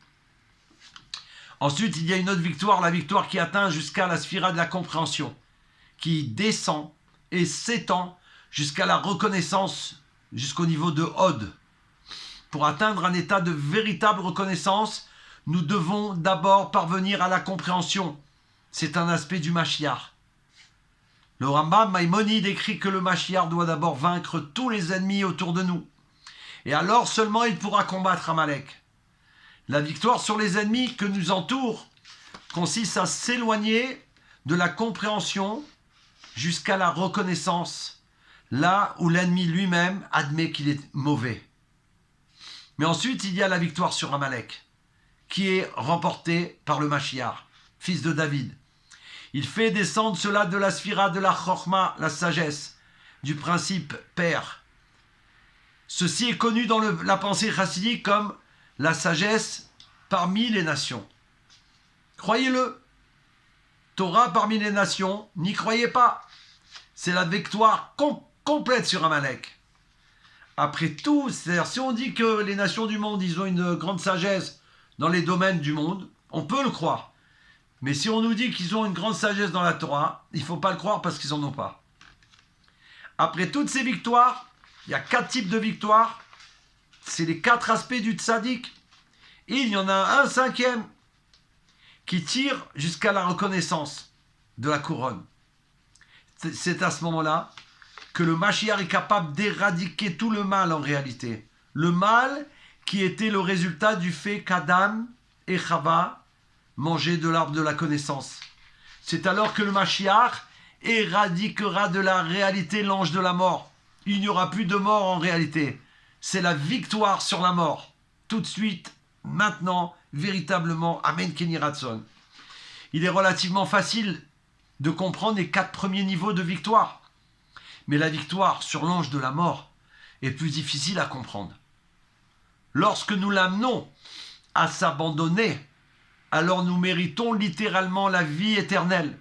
Ensuite, il y a une autre victoire, la victoire qui atteint jusqu'à la sphira de la compréhension, qui descend et s'étend jusqu'à la reconnaissance, jusqu'au niveau de Hod. Pour atteindre un état de véritable reconnaissance, nous devons d'abord parvenir à la compréhension. C'est un aspect du Mashiach. Le Rambam Maïmonide écrit que le Mashiach doit d'abord vaincre tous les ennemis autour de nous. Et alors seulement il pourra combattre Amalek. La victoire sur les ennemis que nous entourent consiste à s'éloigner de la compréhension jusqu'à la reconnaissance, là où l'ennemi lui-même admet qu'il est mauvais. Mais ensuite, il y a la victoire sur Amalek, qui est remportée par le Mashiach, fils de David. Il fait descendre cela de la sphira de la chorma, la sagesse, du principe père. Ceci est connu dans la pensée chassidique comme la sagesse parmi les nations. Croyez-le, Torah parmi les nations, n'y croyez pas. C'est la victoire complète sur Amalek. Après tout, c'est-à-dire si on dit que les nations du monde, ils ont une grande sagesse dans les domaines du monde, on peut le croire. Mais si on nous dit qu'ils ont une grande sagesse dans la Torah, il ne faut pas le croire parce qu'ils n'en ont pas. Après toutes ces victoires, il y a 4 types de victoires. C'est les 4 aspects du tzaddik. Et il y en a un 5e qui tire jusqu'à la reconnaissance de la couronne. C'est à ce moment-là que le Mashiach est capable d'éradiquer tout le mal en réalité. Le mal qui était le résultat du fait qu'Adam et Chava mangeaient de l'arbre de la connaissance. C'est alors que le Mashiach éradiquera de la réalité l'ange de la mort. Il n'y aura plus de mort en réalité. C'est la victoire sur la mort. Tout de suite, maintenant, véritablement, Amen Keni Ratson. Il est relativement facile de comprendre les 4 premiers niveaux de victoire. Mais la victoire sur l'ange de la mort est plus difficile à comprendre. Lorsque nous l'amenons à s'abandonner, alors nous méritons littéralement la vie éternelle.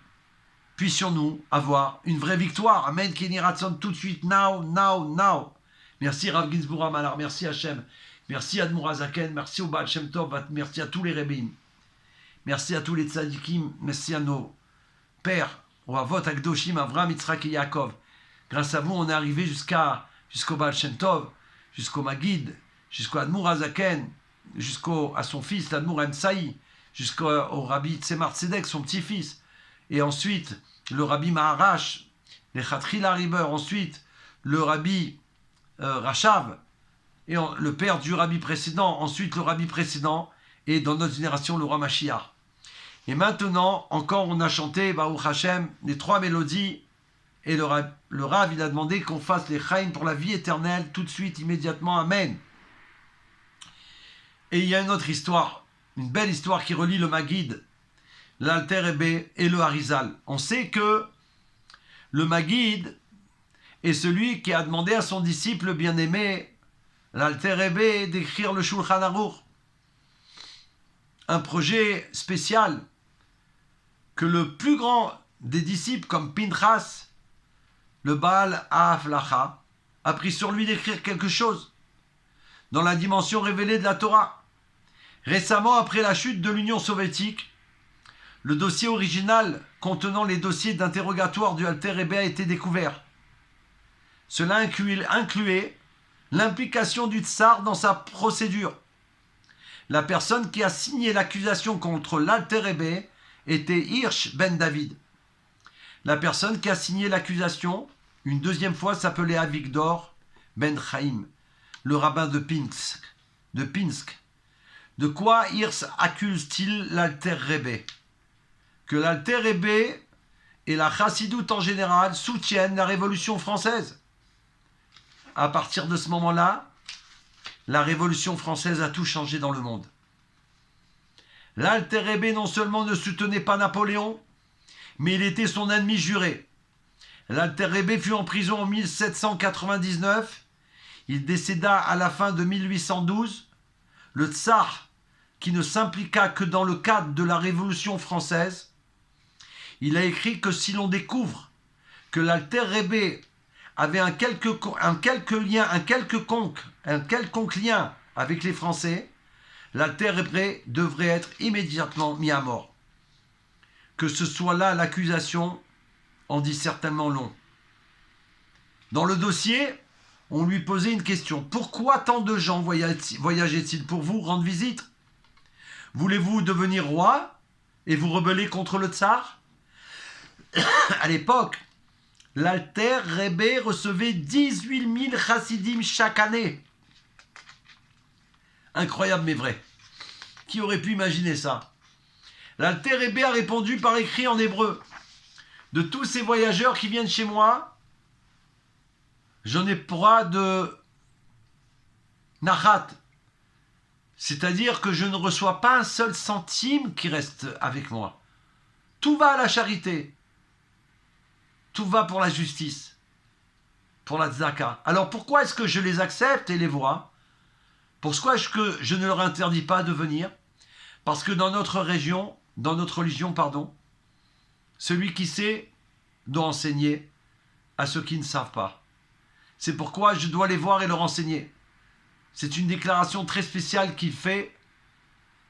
Puissions-nous avoir une vraie victoire. Amen, Keni Ratson, tout de suite, now, now, now. Merci Rav Ginsburg Amalar, merci Hachem, merci Admour Azaken, merci au Baal Shem Tov, merci à tous les Rebbeim, merci à tous les tzadikim, merci à nos pères, au Avot Akdoshim, Avram, Yitzhak et Yaakov. Grâce à vous, on est arrivé jusqu'au Baal Shem Tov, jusqu'au Magid, jusqu'au Admour Azaken, à son fils, l'Admour Emsaï, jusqu'au Rabbi Tzemar Tzedek, son petit-fils, et ensuite le Rabbi Maharash, les Chatrila Riber, ensuite le Rabbi Rachav, et le père du Rabbi précédent, ensuite le Rabbi précédent, et dans notre génération le roi Mashiach. Et maintenant, encore on a chanté, Baruch Hashem, les 3 mélodies, et le Rav, il a demandé qu'on fasse les Chaim pour la vie éternelle, tout de suite, immédiatement, Amen. Et il y a une autre histoire, une belle histoire qui relie le Magid, l'Alter Rebbe et le Harizal. On sait que le Magid, est celui qui a demandé à son disciple bien-aimé, l'Alter Rebbe, d'écrire le Shulchan Aruch. Un projet spécial que le plus grand des disciples, comme Pinchas, le Baal Ha'aflacha, a pris sur lui d'écrire quelque chose dans la dimension révélée de la Torah. Récemment, après la chute de l'Union soviétique, le dossier original contenant les dossiers d'interrogatoire du Alter Rebbe a été découvert. Cela incluait l'implication du tsar dans sa procédure. La personne qui a signé l'accusation contre l'Alter Rebbe était Hirsch ben David. La personne qui a signé l'accusation, une deuxième fois, s'appelait Avigdor ben Chaim, le rabbin de Pinsk. De quoi Hirsch accuse-t-il l'Alter Rebbe? Que l'Alter Rebbe et la Chassidoute en général soutiennent la Révolution française. À partir de ce moment-là, la Révolution française a tout changé dans le monde. L'Alter Rebbe non seulement ne soutenait pas Napoléon, mais il était son ennemi juré. L'Alter Rebbe fut en prison en 1799. Il décéda à la fin de 1812. Le tsar, qui ne s'impliqua que dans le cadre de la Révolution française, il a écrit que si l'on découvre que l'Alter Rebbe avait un quelconque lien avec les Français, l'Alter Rebbe devrait être immédiatement mis à mort. Que ce soit là l'accusation en dit certainement long. Dans le dossier, on lui posait une question. Pourquoi tant de gens voyageaient-ils pour vous rendre visite? Voulez-vous devenir roi et vous rebeller contre le tsar? À l'époque, l'Alter Rebbe recevait 18 000 chassidim chaque année. Incroyable mais vrai. Qui aurait pu imaginer ça? L'Alter Rebbe a répondu par écrit en hébreu. De tous ces voyageurs qui viennent chez moi, j'en ai pas de nachat. C'est-à-dire que je ne reçois pas un seul centime qui reste avec moi. Tout va à la charité. Tout va pour la justice, pour la tzedaka. Alors pourquoi est-ce que je les accepte et les vois? Pourquoi est-ce que je ne leur interdis pas de venir? Parce que dans notre religion, celui qui sait doit enseigner à ceux qui ne savent pas. C'est pourquoi je dois les voir et leur enseigner. C'est une déclaration très spéciale qu'il fait.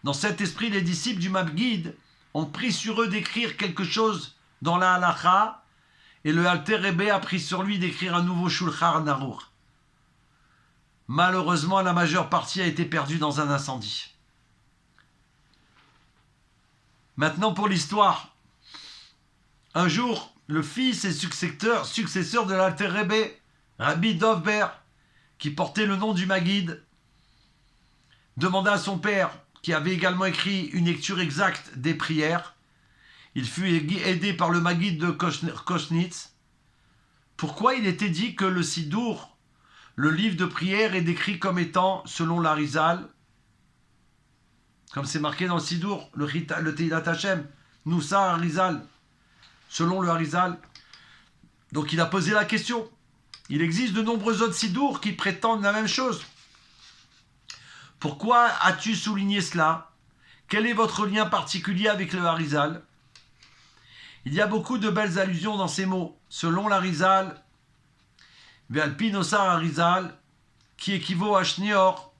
Dans cet esprit, les disciples du Maguide ont pris sur eux d'écrire quelque chose dans la halacha, et le Alter Rebbe a pris sur lui d'écrire un nouveau Shulchan Aruch. Malheureusement, la majeure partie a été perdue dans un incendie. Maintenant pour l'histoire. Un jour, le fils et successeur de l'Alter Rebbe, Rabbi Dovber, qui portait le nom du Maguide, demanda à son père, qui avait également écrit une lecture exacte des prières. Il fut aidé par le Maguide de Kosnitz. Pourquoi il était dit que le Sidour, le livre de prière, est décrit comme étant, selon l'Arizal, comme c'est marqué dans le Sidour, le Teilat Hashem, Noussa Arizal, selon le Arizal. Donc il a posé la question. Il existe de nombreux autres Sidour qui prétendent la même chose. Pourquoi as-tu souligné cela? Quel est votre lien particulier avec le Arizal? Il y a beaucoup de belles allusions dans ces mots. Selon l'Arizal, Ve'alpi Nosar Arizal, qui équivaut à Shnior,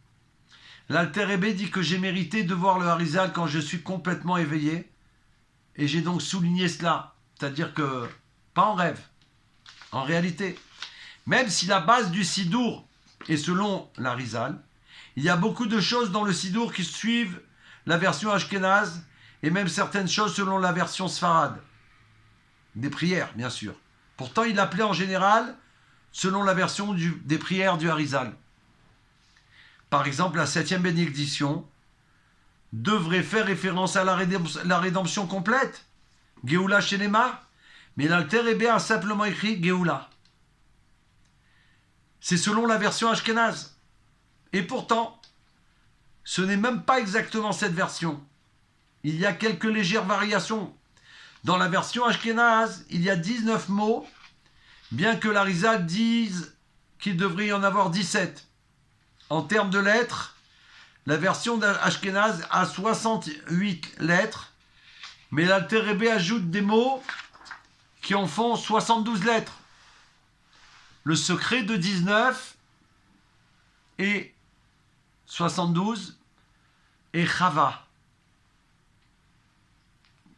l'Alter Rebbe dit que j'ai mérité de voir le Arizal quand je suis complètement éveillé, et j'ai donc souligné cela. C'est-à-dire que, pas en rêve, en réalité. Même si la base du Sidour est selon l'Arizal, il y a beaucoup de choses dans le Sidour qui suivent la version Ashkenaz, et même certaines choses selon la version Sfarad. Des prières, bien sûr. Pourtant, il l'appelait en général selon la version des prières du Arizal. Par exemple, la 7e bénédiction devrait faire référence à la rédemption complète, Geoula Shelema, mais l'Alter Rebbe a simplement écrit Geoula. C'est selon la version Ashkenaz. Et pourtant, ce n'est même pas exactement cette version. Il y a quelques légères variations. Dans la version Ashkenaz, il y a 19 mots bien que l'Arizal dise qu'il devrait y en avoir 17. En termes de lettres, la version d'Ashkenaz a 68 lettres, mais l'Alter Rebbe ajoute des mots qui en font 72 lettres. Le secret de 19 et 72 et Chava.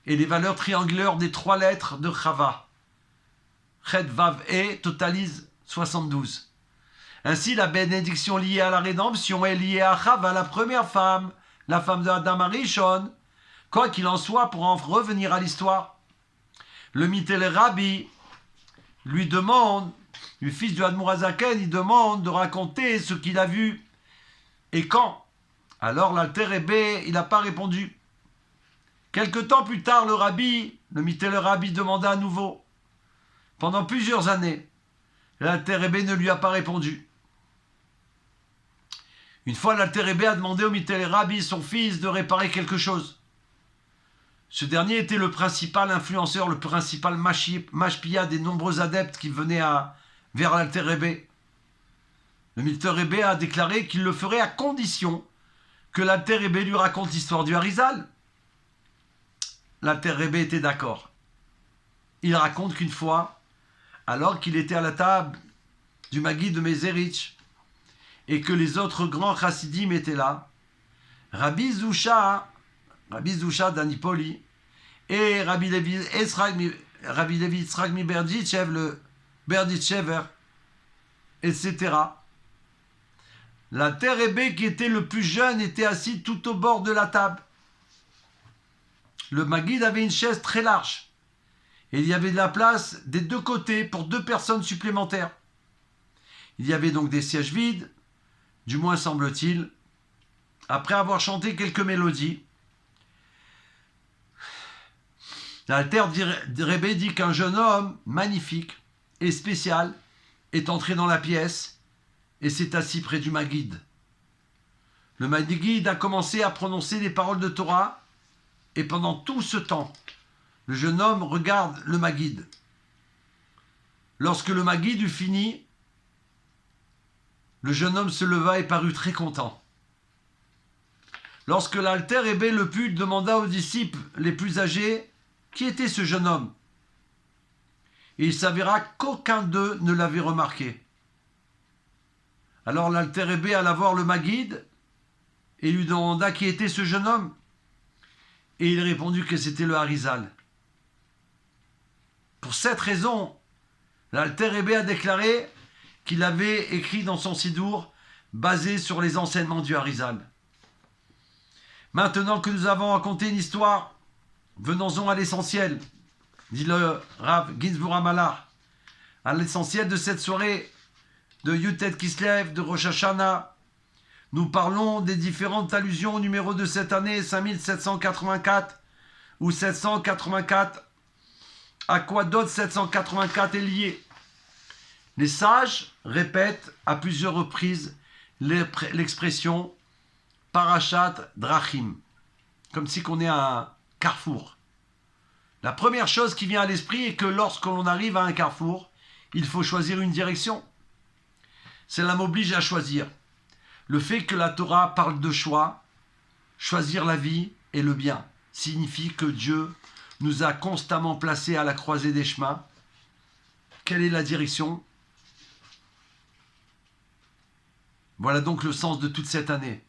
Et les valeurs triangulaires des 3 lettres de Chava, Chet, Vav et, totalisent 72. Ainsi, la bénédiction liée à la rédemption est liée à Chava, la première femme, la femme de Adam Arishon. Quoi qu'il en soit, pour en revenir à l'histoire, le Mitel Rabbi lui demande, le fils du Admour Hazaken, il demande de raconter ce qu'il a vu et quand. Alors l'Alter Rebbe, il n'a pas répondu. Quelque temps plus tard, le Mitel Rabbi demanda à nouveau. Pendant plusieurs années, l'Alter Rebbe ne lui a pas répondu. Une fois, l'Alter Rebbe a demandé au Mitel Rabbi, son fils, de réparer quelque chose. Ce dernier était le principal influenceur, le principal mashpia des nombreux adeptes qui venaient vers l'Alter Rebbe. Le Mitel Rebbe a déclaré qu'il le ferait à condition que l'Alter Rebbe lui raconte l'histoire du Harizal. L'Alter Rebbe était d'accord. Il raconte qu'une fois, alors qu'il était à la table du Maguid de Mezerich et que les autres grands chassidim étaient là, Rabbi Zusha d'Anipoli et Rabbi Levi Yitzhak mi Berditchev, le Berditchever, etc. L'Alter Rebbe, qui était le plus jeune, était assis tout au bord de la table. Le Maguid avait une chaise très large et il y avait de la place des deux côtés pour 2 personnes supplémentaires. Il y avait donc des sièges vides, du moins semble-t-il. Après avoir chanté quelques mélodies, l'Alter Rebbe dit qu'un jeune homme magnifique et spécial est entré dans la pièce et s'est assis près du Maguid. Le Maguid a commencé à prononcer les paroles de Torah et pendant tout ce temps, le jeune homme regarde le Maguid. Lorsque le Maguid eut fini, le jeune homme se leva et parut très content. Lorsque l'Alter Rebbe le put, demanda aux disciples les plus âgés qui était ce jeune homme. Et il s'avéra qu'aucun d'eux ne l'avait remarqué. Alors l'Alter Rebbe alla voir le Maguid et lui demanda qui était ce jeune homme. Et il répondit que c'était le Harizal. Pour cette raison, l'Alter Rebbe a déclaré qu'il avait écrit dans son Sidour basé sur les enseignements du Harizal. Maintenant que nous avons raconté une histoire, venons-en à l'essentiel, dit le Rav Ginsburg Amalar, à l'essentiel de cette soirée de Yutet Kislev, de Rosh Hashanah. Nous parlons des différentes allusions au numéro de cette année, 5784 ou 784. À quoi d'autre 784 est lié? Les sages répètent à plusieurs reprises l'expression Parashat Drachim, comme si qu'on est à un carrefour. La première chose qui vient à l'esprit est que lorsque l'on arrive à un carrefour, il faut choisir une direction. Cela m'oblige à choisir. Le fait que la Torah parle de choix, choisir la vie et le bien, signifie que Dieu nous a constamment placés à la croisée des chemins. Quelle est la direction? Voilà donc le sens de toute cette année.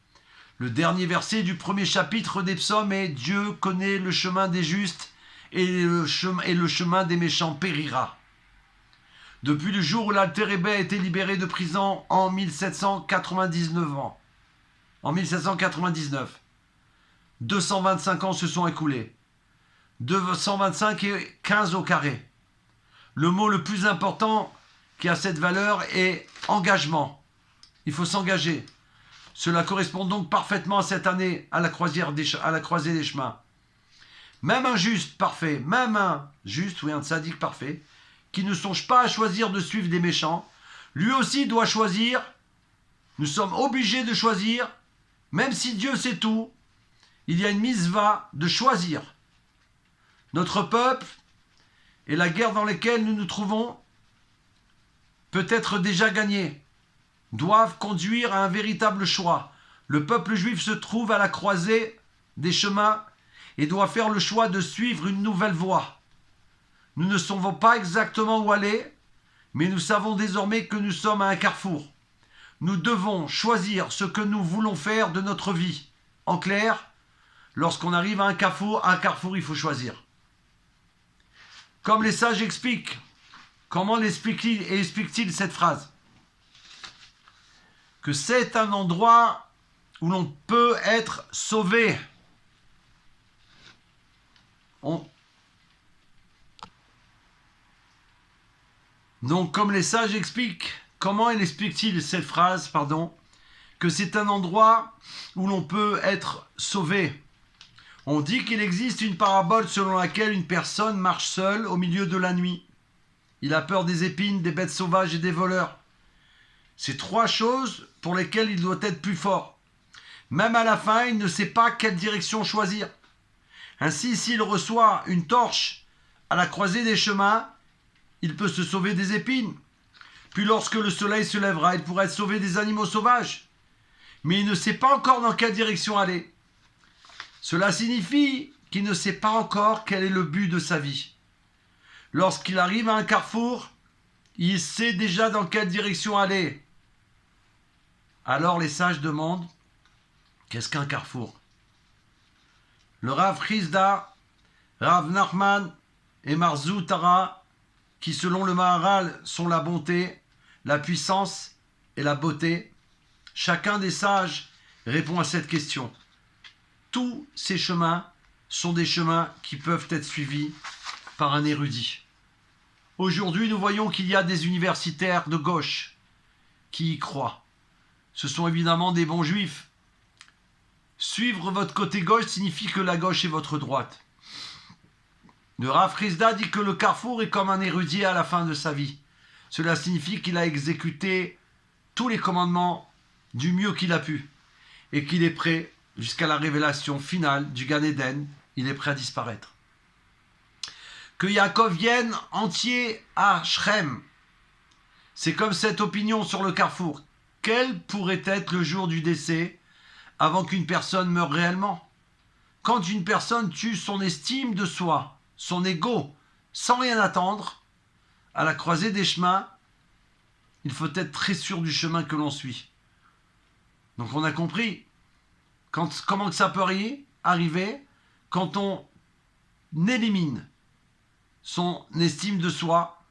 Le dernier verset du premier chapitre des psaumes est « Dieu connaît le chemin des justes et le chemin des méchants périra ». Depuis le jour où l'Alter Rebbe a été libéré de prison en 1799, 225 ans se sont écoulés. 225 et 15 au carré. Le mot le plus important qui a cette valeur est engagement. Il faut s'engager. Cela correspond donc parfaitement à cette année, à la croisée des chemins. Même un juste parfait, même un juste ou un tzaddik parfait, qui ne songe pas à choisir de suivre des méchants, lui aussi doit choisir. Nous sommes obligés de choisir, même si Dieu sait tout, il y a une mitzvah de choisir. Notre peuple et la guerre dans laquelle nous nous trouvons peut être déjà gagnée, doivent conduire à un véritable choix. Le peuple juif se trouve à la croisée des chemins et doit faire le choix de suivre une nouvelle voie. Nous ne savons pas exactement où aller, mais nous savons désormais que nous sommes à un carrefour. Nous devons choisir ce que nous voulons faire de notre vie. En clair, lorsqu'on arrive à un carrefour, il faut choisir. Comme les sages expliquent, comment explique-t-il cette phrase? Que c'est un endroit où l'on peut être sauvé. Donc, comme les sages expliquent, comment explique-t-il cette phrase, que c'est un endroit où l'on peut être sauvé. On dit qu'il existe une parabole selon laquelle une personne marche seule au milieu de la nuit. Il a peur des épines, des bêtes sauvages et des voleurs. C'est trois choses pour lesquelles il doit être plus fort. Même à la fin, il ne sait pas quelle direction choisir. Ainsi, s'il reçoit une torche à la croisée des chemins, il peut se sauver des épines. Puis lorsque le soleil se lèvera, il pourra être sauvé des animaux sauvages. Mais il ne sait pas encore dans quelle direction aller. Cela signifie qu'il ne sait pas encore quel est le but de sa vie. Lorsqu'il arrive à un carrefour, il sait déjà dans quelle direction aller. Alors les sages demandent, qu'est-ce qu'un carrefour? Le Rav Chisda, Rav Nachman et Marzou Tara, qui selon le Maharal sont la bonté, la puissance et la beauté, chacun des sages répond à cette question. Tous ces chemins sont des chemins qui peuvent être suivis par un érudit. Aujourd'hui, nous voyons qu'il y a des universitaires de gauche qui y croient. Ce sont évidemment des bons juifs. Suivre votre côté gauche signifie que la gauche est votre droite. Le Rav Chisda dit que le carrefour est comme un érudit à la fin de sa vie. Cela signifie qu'il a exécuté tous les commandements du mieux qu'il a pu et qu'il est prêt jusqu'à la révélation finale du Gan Eden. Il est prêt à disparaître. Que Yaakov vienne entier à Shrem. C'est comme cette opinion sur le carrefour. Quel pourrait être le jour du décès avant qu'une personne meure réellement? Quand une personne tue son estime de soi, son ego, sans rien attendre, à la croisée des chemins, il faut être très sûr du chemin que l'on suit. Donc on a compris comment ça peut arriver quand on élimine son estime de soi,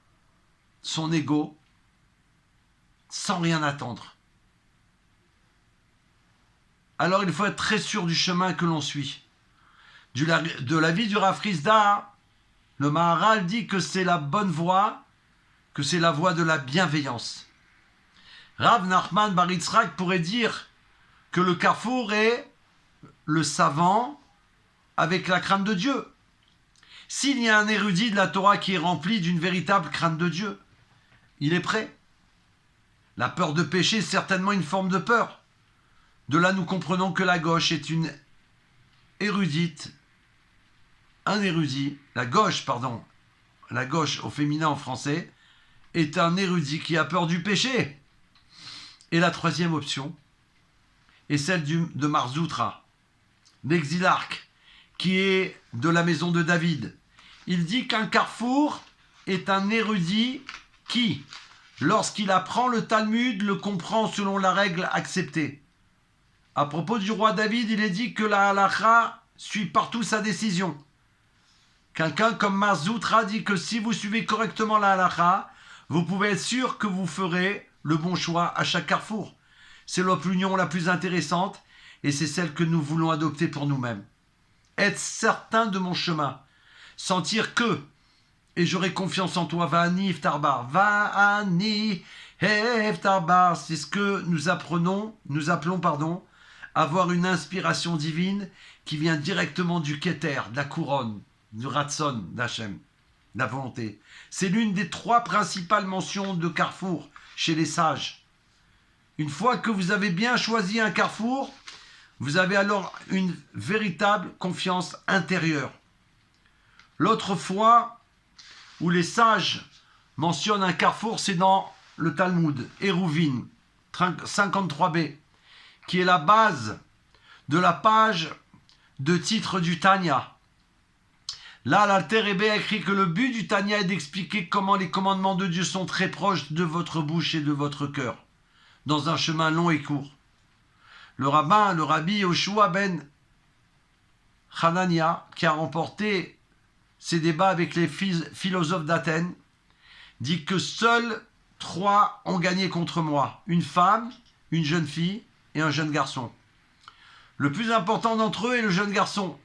son ego, sans rien attendre. Alors il faut être très sûr du chemin que l'on suit. De l'avis du Rav Chisda, le Maharal dit que c'est la bonne voie, que c'est la voie de la bienveillance. Rav Nachman bar Yitzhak pourrait dire que le carrefour est le savant avec la crainte de Dieu. S'il y a un érudit de la Torah qui est rempli d'une véritable crainte de Dieu, il est prêt. La peur de pécher est certainement une forme de peur. De là, nous comprenons que la gauche est une érudite, un érudit, la gauche au féminin en français, est un érudit qui a peur du péché. Et la troisième option est celle de Marzoutra, l'exilarque, qui est de la maison de David. Il dit qu'un carrefour est un érudit qui, lorsqu'il apprend le Talmud, le comprend selon la règle acceptée. À propos du roi David, il est dit que la halakha suit partout sa décision. Quelqu'un comme Marzoutra dit que si vous suivez correctement la halakha, vous pouvez être sûr que vous ferez le bon choix à chaque carrefour. C'est l'opinion la plus intéressante et c'est celle que nous voulons adopter pour nous-mêmes. Être certain de mon chemin, sentir que, et j'aurai confiance en toi, Va'ani Iftarbar, Va'ani Iftarbar, c'est ce que nous appelons, avoir une inspiration divine qui vient directement du Keter, de la couronne, du Ratson d'Hachem, de la volonté. C'est l'une des trois principales mentions de carrefour chez les sages. Une fois que vous avez bien choisi un carrefour, vous avez alors une véritable confiance intérieure. L'autre fois où les sages mentionnent un carrefour, c'est dans le Talmud, Eruvin 53b, qui est la base de la page de titre du Tanya. Là, l'Alter Rebbe a écrit que le but du Tanya est d'expliquer comment les commandements de Dieu sont très proches de votre bouche et de votre cœur, dans un chemin long et court. Le rabbi Yoshua ben Hanania, qui a remporté ces débats avec les philosophes d'Athènes, dit que seuls 3 ont gagné contre moi, une femme, une jeune fille et un jeune garçon. Le plus important d'entre eux est le jeune garçon,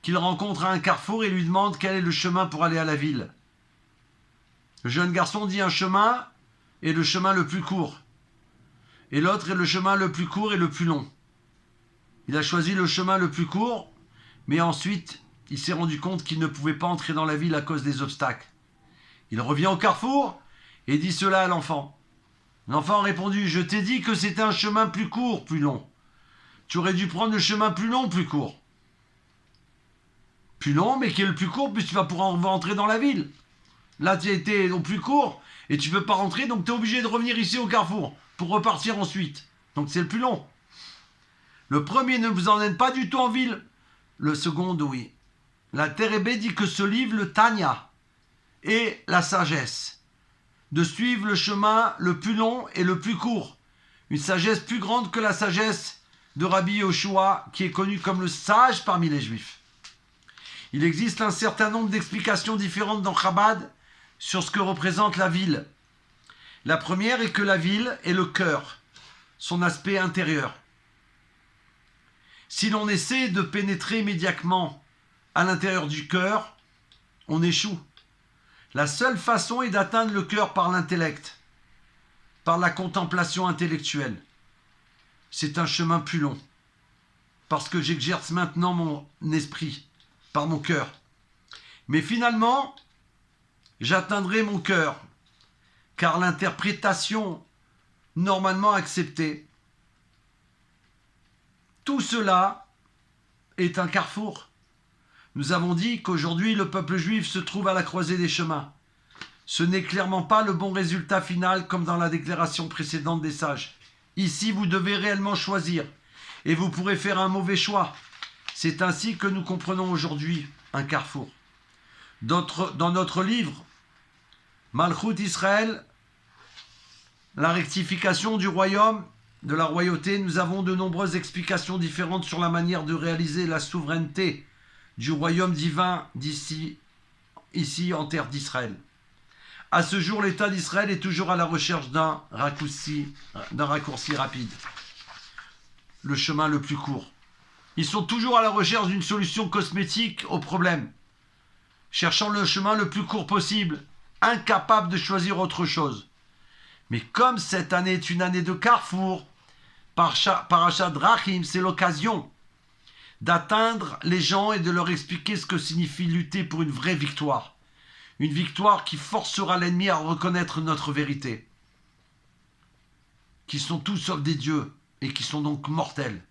qu'il rencontre à un carrefour et lui demande quel est le chemin pour aller à la ville. Le jeune garçon dit un chemin est le chemin le plus court, et l'autre est le chemin le plus court et le plus long. Il a choisi le chemin le plus court, mais ensuite il s'est rendu compte qu'il ne pouvait pas entrer dans la ville à cause des obstacles. Il revient au carrefour et dit cela à l'enfant. L'enfant a répondu: je t'ai dit que c'était un chemin plus court, plus long. Tu aurais dû prendre le chemin plus long, plus court. Plus long, mais qui est le plus court, puis tu vas pouvoir rentrer dans la ville. Là, tu as été au plus court, et tu ne peux pas rentrer, donc tu es obligé de revenir ici au carrefour, pour repartir ensuite. Donc c'est le plus long. Le premier ne vous emmène pas du tout en ville. Le second, oui. L'Alter Rebbe dit que ce livre, le Tanya, est la sagesse. De suivre le chemin le plus long et le plus court. Une sagesse plus grande que la sagesse de Rabbi Yoshua, qui est connu comme le sage parmi les Juifs. Il existe un certain nombre d'explications différentes dans Chabad sur ce que représente la ville. La première est que la ville est le cœur, son aspect intérieur. Si l'on essaie de pénétrer immédiatement à l'intérieur du cœur, on échoue. La seule façon est d'atteindre le cœur par l'intellect, par la contemplation intellectuelle. C'est un chemin plus long, parce que j'exerce maintenant mon esprit, par mon cœur. Mais finalement, j'atteindrai mon cœur, car l'interprétation normalement acceptée, tout cela est un carrefour. Nous avons dit qu'aujourd'hui, le peuple juif se trouve à la croisée des chemins. Ce n'est clairement pas le bon résultat final comme dans la déclaration précédente des sages. Ici, vous devez réellement choisir et vous pourrez faire un mauvais choix. C'est ainsi que nous comprenons aujourd'hui un carrefour. Dans notre livre, Malchut Israël, la rectification du royaume, de la royauté, nous avons de nombreuses explications différentes sur la manière de réaliser la souveraineté du royaume divin ici en terre d'Israël. À ce jour, l'État d'Israël est toujours à la recherche d'un raccourci rapide, le chemin le plus court. Ils sont toujours à la recherche d'une solution cosmétique au problème, cherchant le chemin le plus court possible, incapables de choisir autre chose. Mais comme cette année est une année de carrefour, Parashat Drachim, c'est l'occasion d'atteindre les gens et de leur expliquer ce que signifie lutter pour une vraie victoire. Une victoire qui forcera l'ennemi à reconnaître notre vérité. Qui sont tous sauf des dieux et qui sont donc mortels.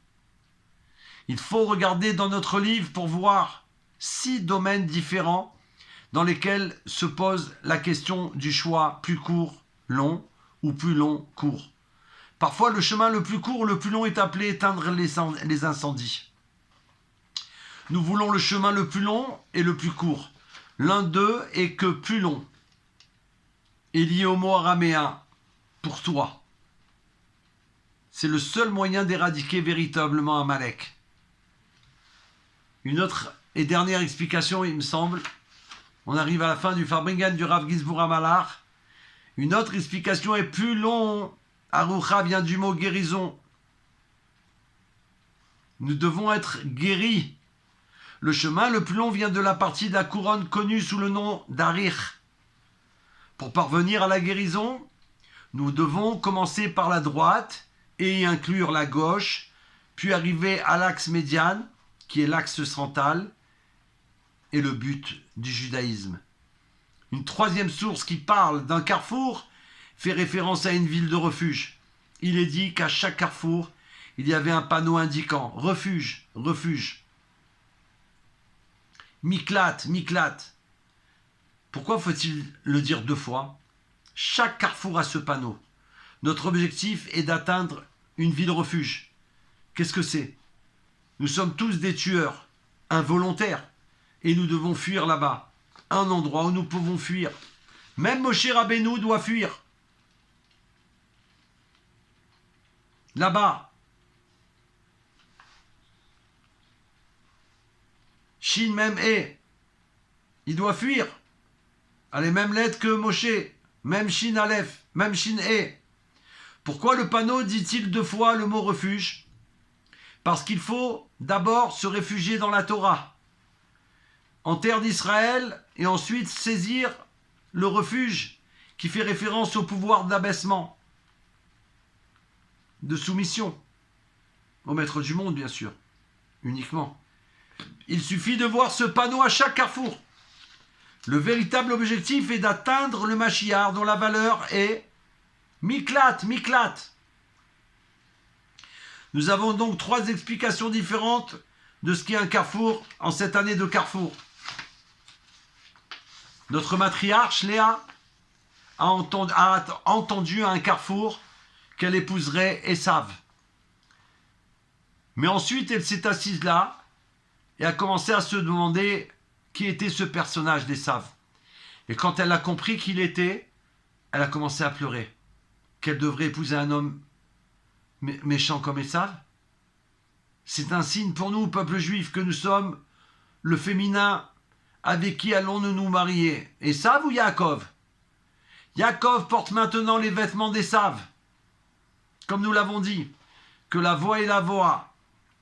Il faut regarder dans notre livre pour voir 6 domaines différents dans lesquels se pose la question du choix plus court, long ou plus long, court. Parfois, le chemin le plus court ou le plus long est appelé éteindre les incendies. Nous voulons le chemin le plus long et le plus court. L'un d'eux est que plus long. est lié au mot araméen pour toi. C'est le seul moyen d'éradiquer véritablement Amalek. Une autre et dernière explication, il me semble, on arrive à la fin du Farbrengen du Rav Gisbour Amalar. Une autre explication est plus long. Arucha vient du mot guérison. Nous devons être guéris. Le chemin le plus long vient de la partie de la couronne connue sous le nom d'Arich. Pour parvenir à la guérison, nous devons commencer par la droite et y inclure la gauche, puis arriver à l'axe médiane, qui est l'axe central, et le but du judaïsme. Une troisième source qui parle d'un carrefour fait référence à une ville de refuge. Il est dit qu'à chaque carrefour, il y avait un panneau indiquant « Refuge, refuge ». Miklat, Miklat. Pourquoi faut-il le dire 2 fois? chaque carrefour a ce panneau. Notre objectif est d'atteindre une ville refuge. Qu'est-ce que c'est? Nous sommes tous des tueurs, involontaires, et nous devons fuir là-bas, un endroit où nous pouvons fuir. Même Moshe Rabbeinu doit fuir. Là-bas. Shin même et. Il doit fuir. À les mêmes lettres que Moshe. Même Shin Aleph. Même Shin et. Pourquoi le panneau dit-il 2 fois le mot refuge? Parce qu'il faut d'abord se réfugier dans la Torah, en terre d'Israël, et ensuite saisir le refuge qui fait référence au pouvoir d'abaissement, de soumission, au maître du monde bien sûr, uniquement. Il suffit de voir ce panneau à chaque carrefour. Le véritable objectif est d'atteindre le Mashiach dont la valeur est Miklat, Miklat. Nous avons donc 3 explications différentes de ce qu'est un carrefour en cette année de carrefour. Notre matriarche, Léa, a entendu à un carrefour qu'elle épouserait Esav. Mais ensuite, elle s'est assise là et a commencé à se demander qui était ce personnage d'Esav. Et quand elle a compris qui il était, elle a commencé à pleurer. Qu'elle devrait épouser un homme méchant comme Esav. C'est un signe pour nous, peuple juif, que nous sommes le féminin. Avec qui allons-nous nous marier? Esav ou Yaakov? Yaakov porte maintenant les vêtements d'Esav. Comme nous l'avons dit, que la voix est la voix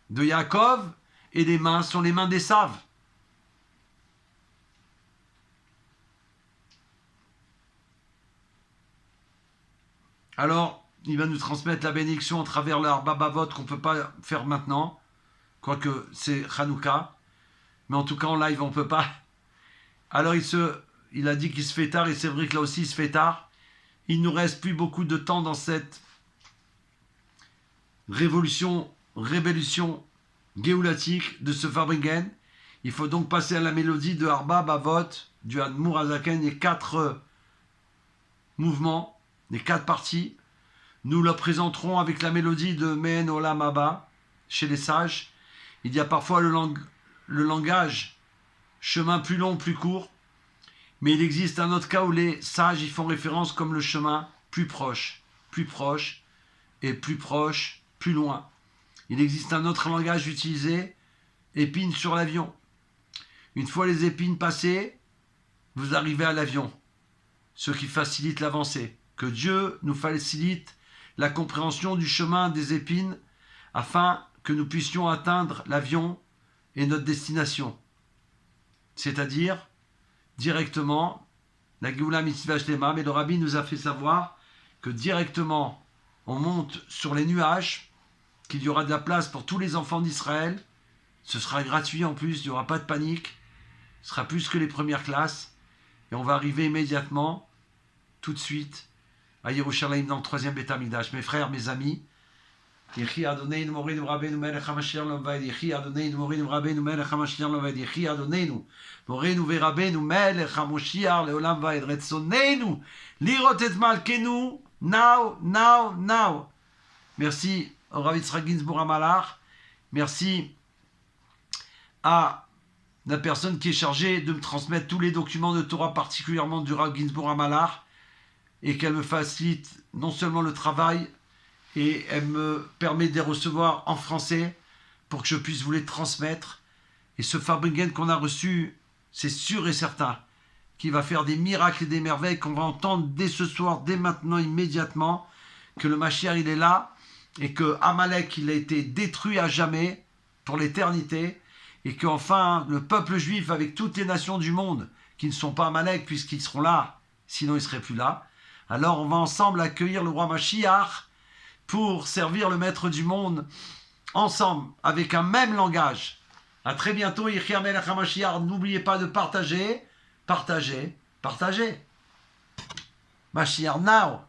de Yaakov et les mains sont les mains d'Esav. Alors, il va nous transmettre la bénédiction à travers l'Arba Bavot qu'on ne peut pas faire maintenant, quoique c'est Hanouka, mais en tout cas en live on ne peut pas. Alors il a dit qu'il se fait tard, et c'est vrai que là aussi il se fait tard. Il ne nous reste plus beaucoup de temps dans cette rébellution géoulatique de ce Farbringen. Il faut donc passer à la mélodie de Arba Bavot, du Admour Azaken, les 4 mouvements, les 4 parties. Nous la présenterons avec la mélodie de Mehen Olam Abba, chez les sages. Il y a parfois le langage, chemin plus long, plus court, mais il existe un autre cas où les sages y font référence comme le chemin plus proche, et plus proche, plus loin. Il existe un autre langage utilisé, épines sur l'avion. Une fois les épines passées, vous arrivez à l'avion, ce qui facilite l'avancée. Que Dieu nous facilite la compréhension du chemin des épines afin que nous puissions atteindre l'avion et notre destination. C'est-à-dire, directement, la Géoula Mitzvah Shlema, mais le Rabbi nous a fait savoir que directement, on monte sur les nuages, qu'il y aura de la place pour tous les enfants d'Israël, ce sera gratuit en plus, il n'y aura pas de panique, ce sera plus que les premières classes, et on va arriver immédiatement, tout de suite, à Yerushalayim dans le 3e Beth Amikdash. Mes frères, mes amis, Yechi Adoneinu Morinu Rabbeinu Melech HaMashiach L'Ovaed, Yechi Adoneinu Morinu Rabbeinu Melech HaMashiach L'Ovaed, Yechi Adoneinu Morinu Verabbeinu Melech HaMashiach Leolam Vaed, Retzoneinu Lirot et Malkenu, now. Merci au Rav Yitzhak Ginsburg Amalach, merci à la personne qui est chargée de me transmettre tous les documents de Torah, particulièrement du Rav Ginsburg Amalach, et qu'elle me facilite non seulement le travail, et elle me permet de les recevoir en français pour que je puisse vous les transmettre. Et ce Farbringen qu'on a reçu, c'est sûr et certain qu'il va faire des miracles et des merveilles qu'on va entendre dès ce soir, dès maintenant, immédiatement, que le Mashiach il est là, et que Amalek il a été détruit à jamais, pour l'éternité, et qu'enfin le peuple juif avec toutes les nations du monde, qui ne sont pas Amalek puisqu'ils seront là, sinon ils ne seraient plus là, alors on va ensemble accueillir le roi Mashiach pour servir le maître du monde ensemble, avec un même langage. À très bientôt, Yechi Melech HaMashiach. N'oubliez pas de partager. Mashiach now.